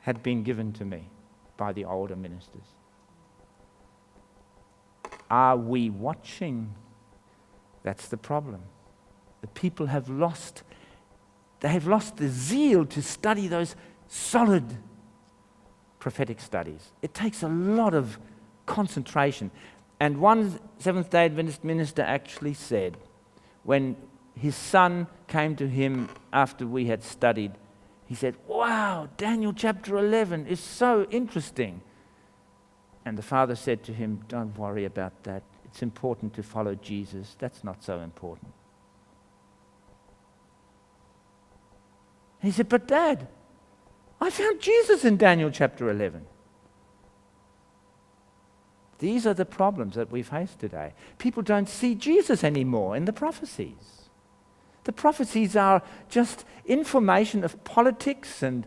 had been given to me by the older ministers. Are we watching? That's the problem. The people have lost the zeal to study those solid prophetic studies. It takes a lot of concentration. And one Seventh-day Adventist minister actually said, when his son came to him after we had studied, he said, "Wow, Daniel chapter 11 is so interesting." And the father said to him, "Don't worry about that. It's important to follow Jesus. That's not so important." He said, "But Dad, I found Jesus in Daniel chapter 11. These are the problems that we face today. People don't see Jesus anymore in the prophecies. The prophecies are just information of politics and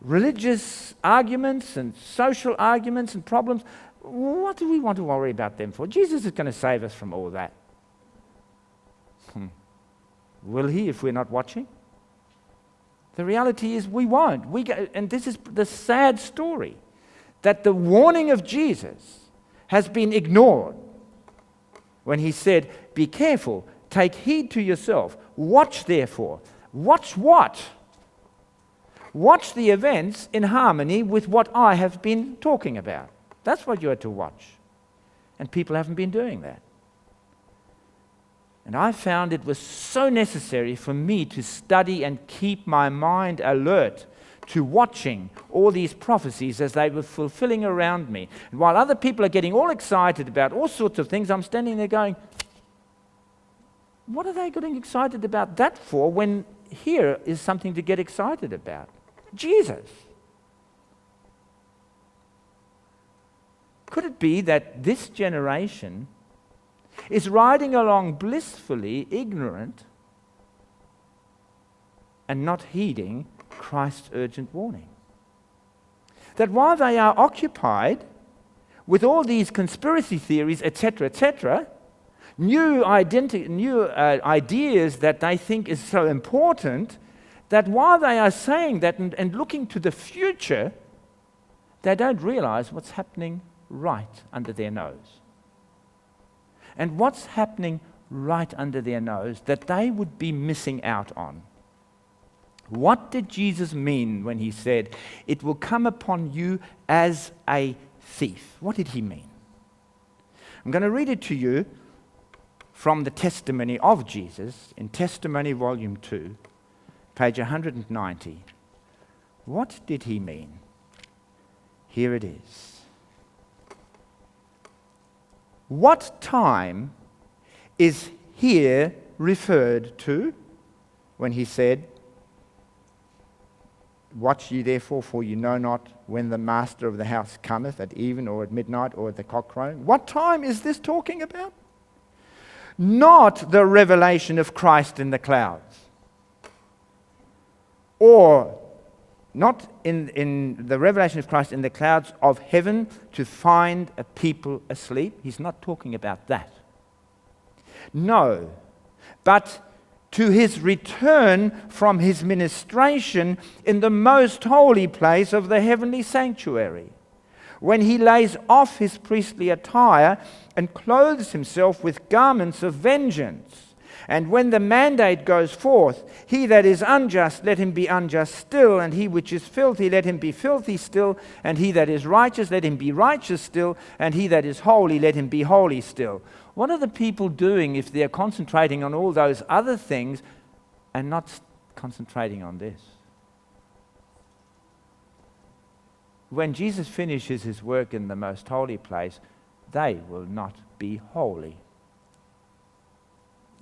religious arguments and social arguments and problems. What do we want to worry about them for? Jesus is going to save us from all that. Will he if we're not watching? The reality is we won't. And this is the sad story, that the warning of Jesus has been ignored when he said, "Be careful, take heed to yourself, watch therefore." Watch what? Watch the events in harmony with what I have been talking about. That's what you are to watch. And people haven't been doing that. And I found it was so necessary for me to study and keep my mind alert to watching all these prophecies as they were fulfilling around me. And while other people are getting all excited about all sorts of things, I'm standing there going, what are they getting excited about that for when here is something to get excited about? Jesus. Could it be that this generation is riding along blissfully ignorant and not heeding Christ's urgent warning? That while they are occupied with all these conspiracy theories, etc., new ideas that they think is so important, that while they are saying that and looking to the future, they don't realize what's happening right under their nose. And what's happening right under their nose that they would be missing out on. What did Jesus mean when he said, "It will come upon you as a thief"? What did he mean? I'm going to read it to you from the testimony of Jesus in Testimony Volume 2, page 190. What did he mean? Here it is. What time is here referred to when he said, "Watch ye therefore, for you know not when the master of the house cometh, at even or at midnight or at the cock crowing"? What time is this talking about? Not the revelation of Christ in the clouds, or not in the revelation of Christ in the clouds of heaven to find a people asleep. He's not talking about that. No, but to his return from his ministration in the most holy place of the heavenly sanctuary, when he lays off his priestly attire and clothes himself with garments of vengeance. And when the mandate goes forth, "He that is unjust, let him be unjust still, and he which is filthy, let him be filthy still, and he that is righteous, let him be righteous still, and he that is holy, let him be holy still." What are the people doing if they're concentrating on all those other things and not concentrating on this? When Jesus finishes his work in the most holy place, they will not be holy.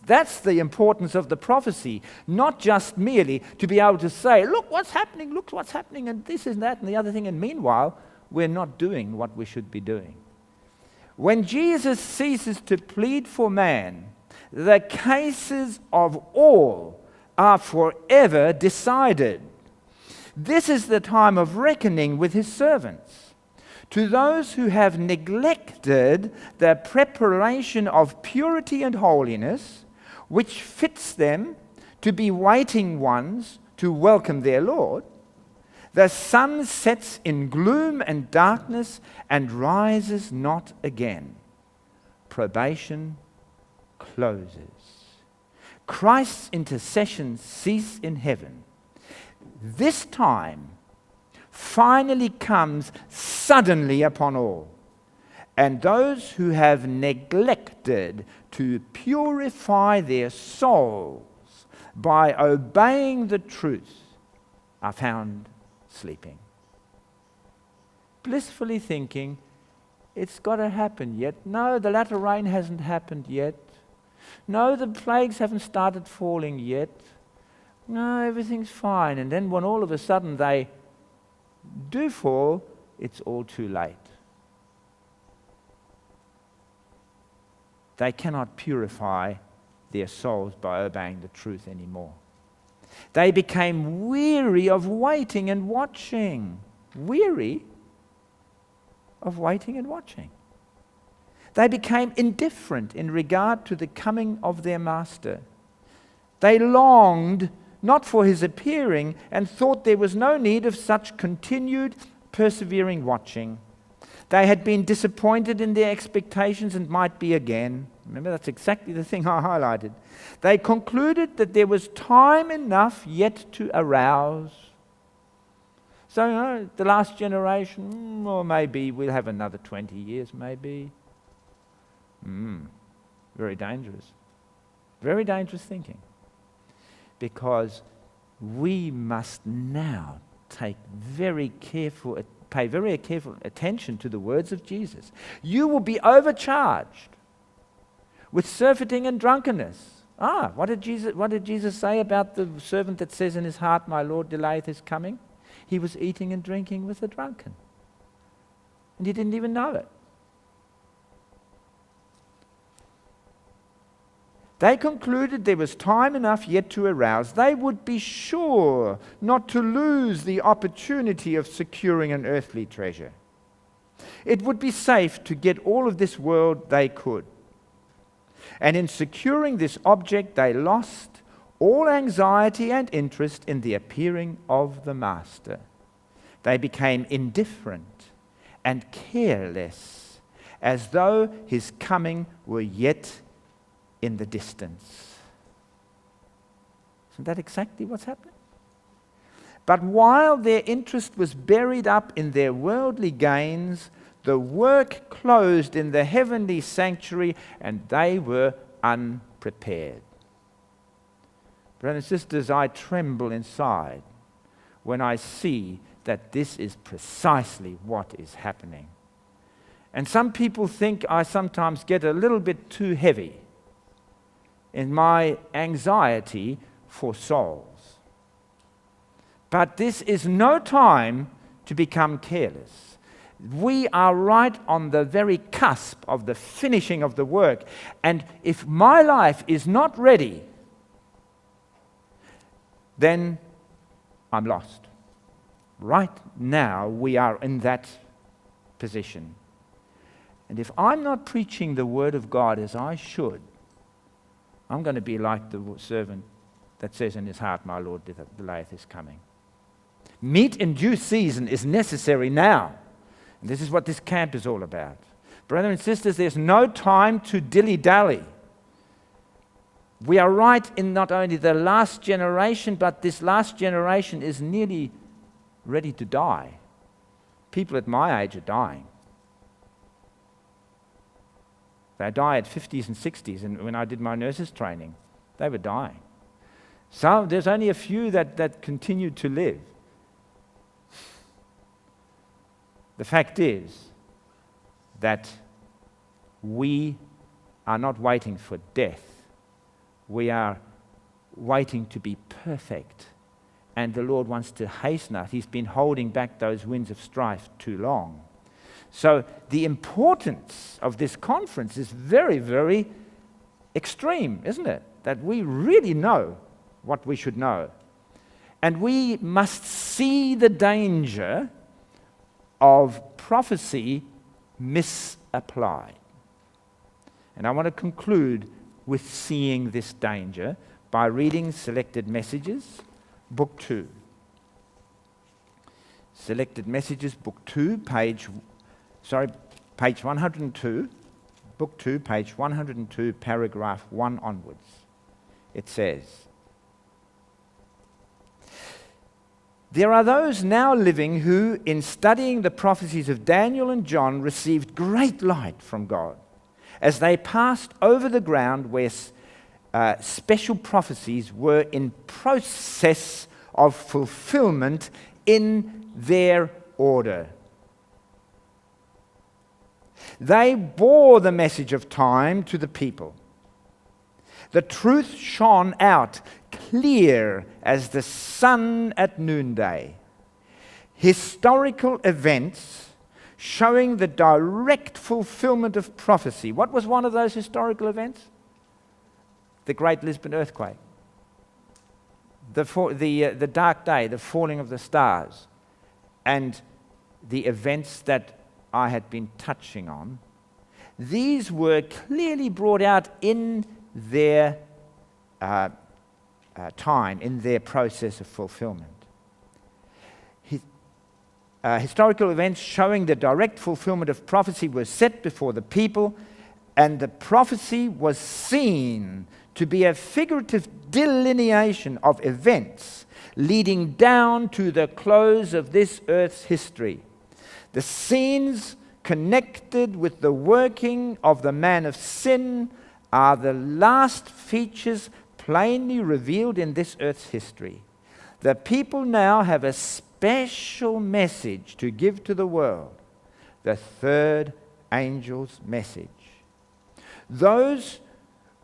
That's the importance of the prophecy, not just merely to be able to say, look what's happening, and this and that and the other thing, and meanwhile, we're not doing what we should be doing. When Jesus ceases to plead for man, the cases of all are forever decided. This is the time of reckoning with his servants. To those who have neglected the preparation of purity and holiness, which fits them to be waiting ones to welcome their Lord, the sun sets in gloom and darkness and rises not again. Probation closes. Christ's intercession ceases in heaven. This time finally comes suddenly upon all, And those who have neglected to purify their souls by obeying the truth are found sleeping, blissfully thinking, it's got to happen yet. No, the latter rain hasn't happened yet. No, the plagues haven't started falling yet. No, everything's fine. And then when all of a sudden they do fall, it's all too late. They cannot purify their souls by obeying the truth anymore. They became weary of waiting and watching. Weary of waiting and watching. They became indifferent in regard to the coming of their master. They longed not for his appearing and thought there was no need of such continued, persevering watching. They had been disappointed in their expectations and might be again. Remember, that's exactly the thing I highlighted. They concluded that there was time enough yet to arouse. So, the last generation, or maybe we'll have another 20 years, maybe. Very dangerous. Very dangerous thinking. Because we must now pay very careful attention to the words of Jesus. You will be overcharged with surfeiting and drunkenness. What did Jesus say about the servant that says in his heart, my Lord delayeth his coming? He was eating and drinking with the drunken. And he didn't even know it. They concluded there was time enough yet to arouse. They would be sure not to lose the opportunity of securing an earthly treasure. It would be safe to get all of this world they could. And in securing this object, they lost all anxiety and interest in the appearing of the Master. They became indifferent and careless, as though his coming were yet in the distance. Isn't that exactly what's happening? But while their interest was buried up in their worldly gains, the work closed in the heavenly sanctuary and they were unprepared. Brothers and sisters, I tremble inside when I see that this is precisely what is happening. And some people think I sometimes get a little bit too heavy in my anxiety for souls. But this is no time to become careless. We are right on the very cusp of the finishing of the work. And if my life is not ready, then I'm lost. Right now, we are in that position. And if I'm not preaching the Word of God as I should, I'm going to be like the servant that says in his heart, my Lord delayeth his coming. Meat in due season is necessary now. And this is what this camp is all about. Brothers and sisters, there's no time to dilly-dally. We are right in not only the last generation, but this last generation is nearly ready to die. People at my age are dying. They die at 50s and 60s, and when I did my nurses training, they were dying. So there's only a few that continued to live. The fact is that we are not waiting for death. We are waiting to be perfect. And the Lord wants to hasten us. He's been holding back those winds of strife too long. So the importance of this conference is very, very extreme, isn't it? That we really know what we should know. And we must see the danger of prophecy misapplied. And I want to conclude with seeing this danger by reading Selected Messages, Book 2. Selected Messages, Book 2, page 102, Book 2, page 102, paragraph 1 onwards. It says, There are those now living who, in studying the prophecies of Daniel and John, received great light from God as they passed over the ground where special prophecies were in process of fulfillment in their order. They bore the message of time to the people. The truth shone out clear as the sun at noonday. Historical events showing the direct fulfillment of prophecy. What was one of those historical events? The Great Lisbon earthquake. The dark day, the falling of the stars, and the events that I had been touching on. These were clearly brought out in their time, in their process of fulfillment. Historical events showing the direct fulfillment of prophecy were set before the people, and the prophecy was seen to be a figurative delineation of events leading down to the close of this earth's history. The scenes connected with the working of the man of sin are the last features plainly revealed in this earth's history. The people now have a special message to give to the world, the third angel's message. Those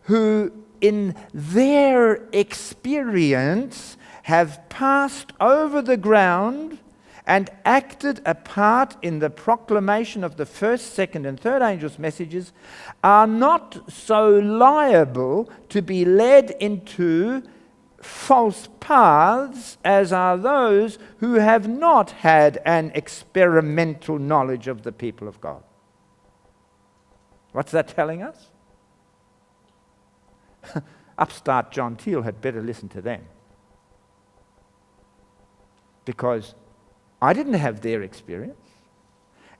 who in their experience have passed over the ground and acted a part in the proclamation of the first, second, and third angels' messages are not so liable to be led into false paths as are those who have not had an experimental knowledge of the people of God. What's that telling us? Upstart John Thiel had better listen to them. Because I didn't have their experience.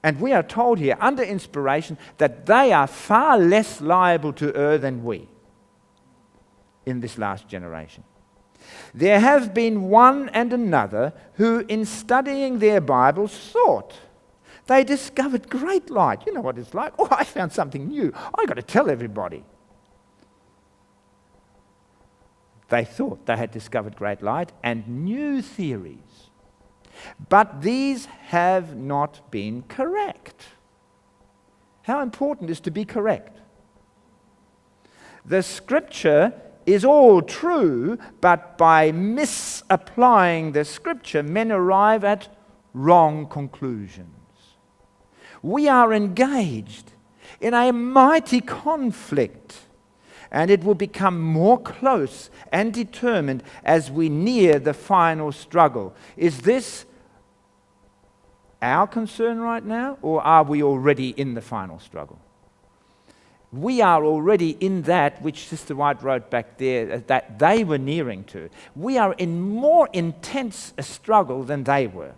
And we are told here, under inspiration, that they are far less liable to err than we in this last generation. There have been one and another who, in studying their Bibles, thought they discovered great light. You know what it's like? Oh, I found something new. I've got to tell everybody. They thought they had discovered great light and new theories. But these have not been correct. How important is to be correct? The Scripture is all true, but by misapplying the Scripture, men arrive at wrong conclusions. We are engaged in a mighty conflict, and it will become more close and determined as we near the final struggle. Is this our concern right now, or are we already in the final struggle? We are already in that which Sister White wrote back there, that they were nearing to. We are in more intense a struggle than they were.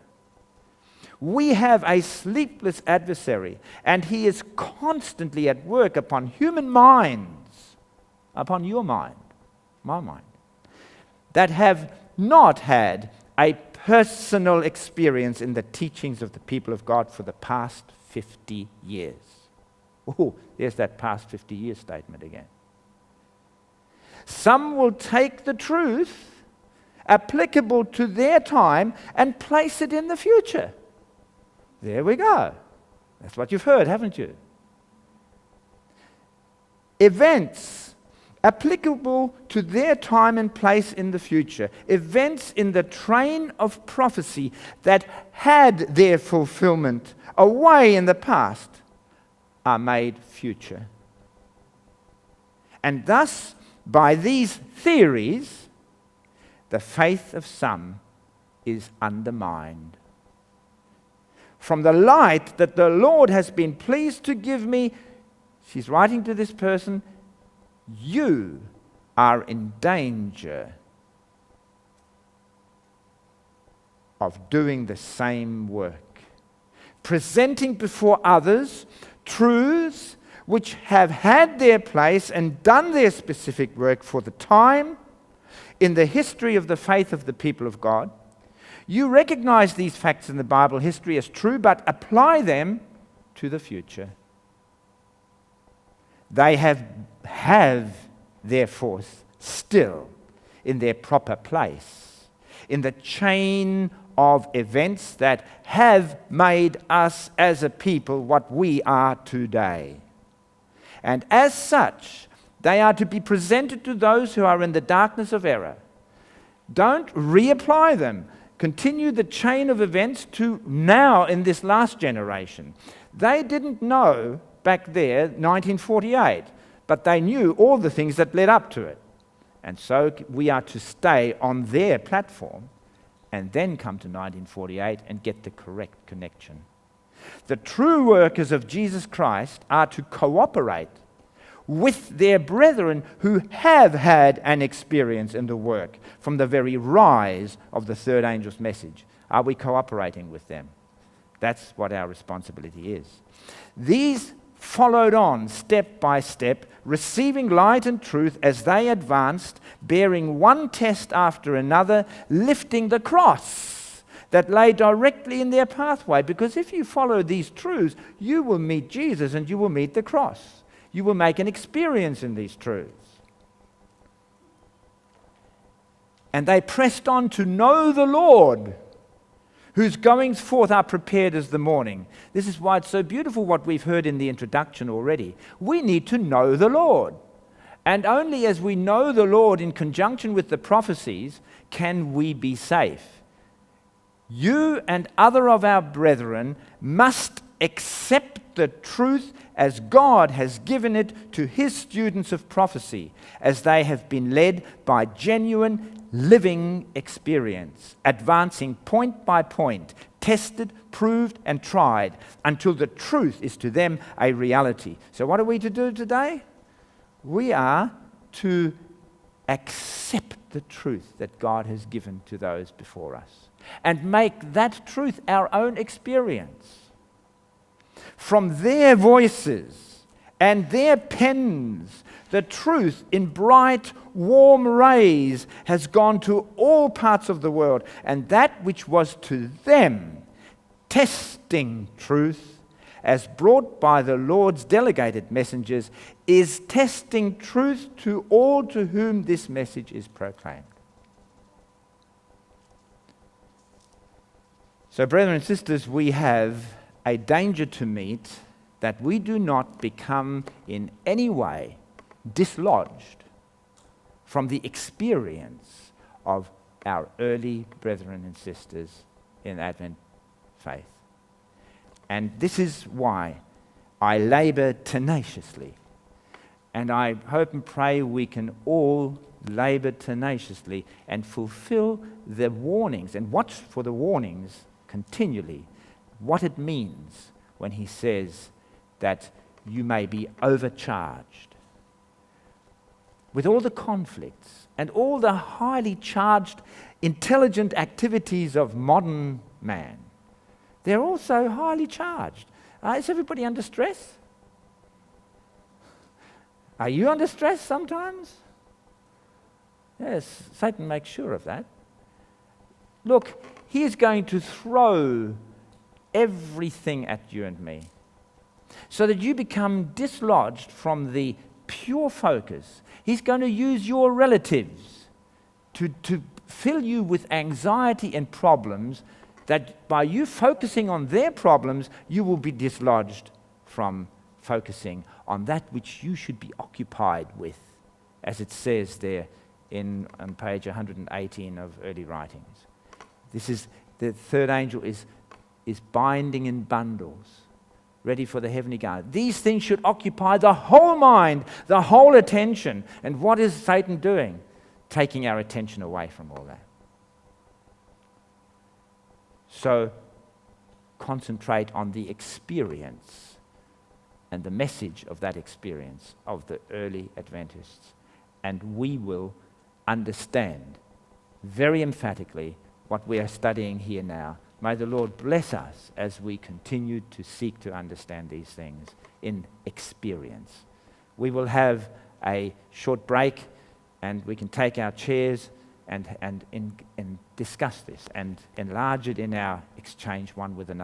We have a sleepless adversary, and he is constantly at work upon human minds, upon your mind, my mind, that have not had a personal experience in the teachings of the people of God for the past 50 years. Oh, there's that past 50 years statement again. Some will take the truth applicable to their time and place it in the future. There we go. That's what you've heard, haven't you? Events applicable to their time and place in the future. Events in the train of prophecy that had their fulfillment away in the past are made future. And thus, by these theories, the faith of some is undermined. From the light that the Lord has been pleased to give me, she's writing to this person, you are in danger of doing the same work, presenting before others truths which have had their place and done their specific work for the time in the history of the faith of the people of God. You recognize these facts in the Bible history as true, but apply them to the future. They have their force still in their proper place, in the chain of events that have made us as a people what we are today. And as such, they are to be presented to those who are in the darkness of error. Don't reapply them. Continue the chain of events to now in this last generation. They didn't know back there, 1948, but they knew all the things that led up to it. And so we are to stay on their platform and then come to 1948 and get the correct connection. The true workers of Jesus Christ are to cooperate with their brethren who have had an experience in the work from the very rise of the third angel's message. Are we cooperating with them? That's what our responsibility is. These followed on step by step, receiving light and truth as they advanced, bearing one test after another, lifting the cross that lay directly in their pathway. Because if you follow these truths, you will meet Jesus and you will meet the cross. You will make an experience in these truths. And they pressed on to know the Lord, whose goings forth are prepared as the morning. This is why it's so beautiful what we've heard in the introduction already. We need to know the Lord. And only as we know the Lord in conjunction with the prophecies can we be safe. You and other of our brethren must accept the truth as God has given it to his students of prophecy, as they have been led by genuine living experience, advancing point by point, tested, proved, and tried, until the truth is to them a reality. So what are we to do today? We are to accept the truth that God has given to those before us and make that truth our own experience. From their voices and their pens, the truth in bright, warm rays has gone to all parts of the world, and that which was to them testing truth, as brought by the Lord's delegated messengers, is testing truth to all to whom this message is proclaimed. So, brethren and sisters, we have a danger to meet, that we do not become in any way dislodged from the experience of our early brethren and sisters in Advent faith. And this is why I labor tenaciously. And I hope and pray we can all labor tenaciously and fulfill the warnings and watch for the warnings continually, what it means when he says that you may be overcharged. With all the conflicts and all the highly charged, intelligent activities of modern man, they're also highly charged. Is everybody under stress? Are you under stress sometimes? Yes, Satan makes sure of that. Look, he is going to throw everything at you and me, so that you become dislodged from the pure focus. He's going to use your relatives to fill you with anxiety and problems, that by you focusing on their problems, you will be dislodged from focusing on that which you should be occupied with, as it says there on page 118 of early writings. This is the third angel is binding in bundles, ready for the heavenly guard. These things should occupy the whole mind, the whole attention. And what is Satan doing? Taking our attention away from all that. So concentrate on the experience and the message of that experience of the early Adventists, and we will understand very emphatically what we are studying here now. May the Lord bless us as we continue to seek to understand these things in experience. We will have a short break, and we can take our chairs and discuss this and enlarge it in our exchange one with another.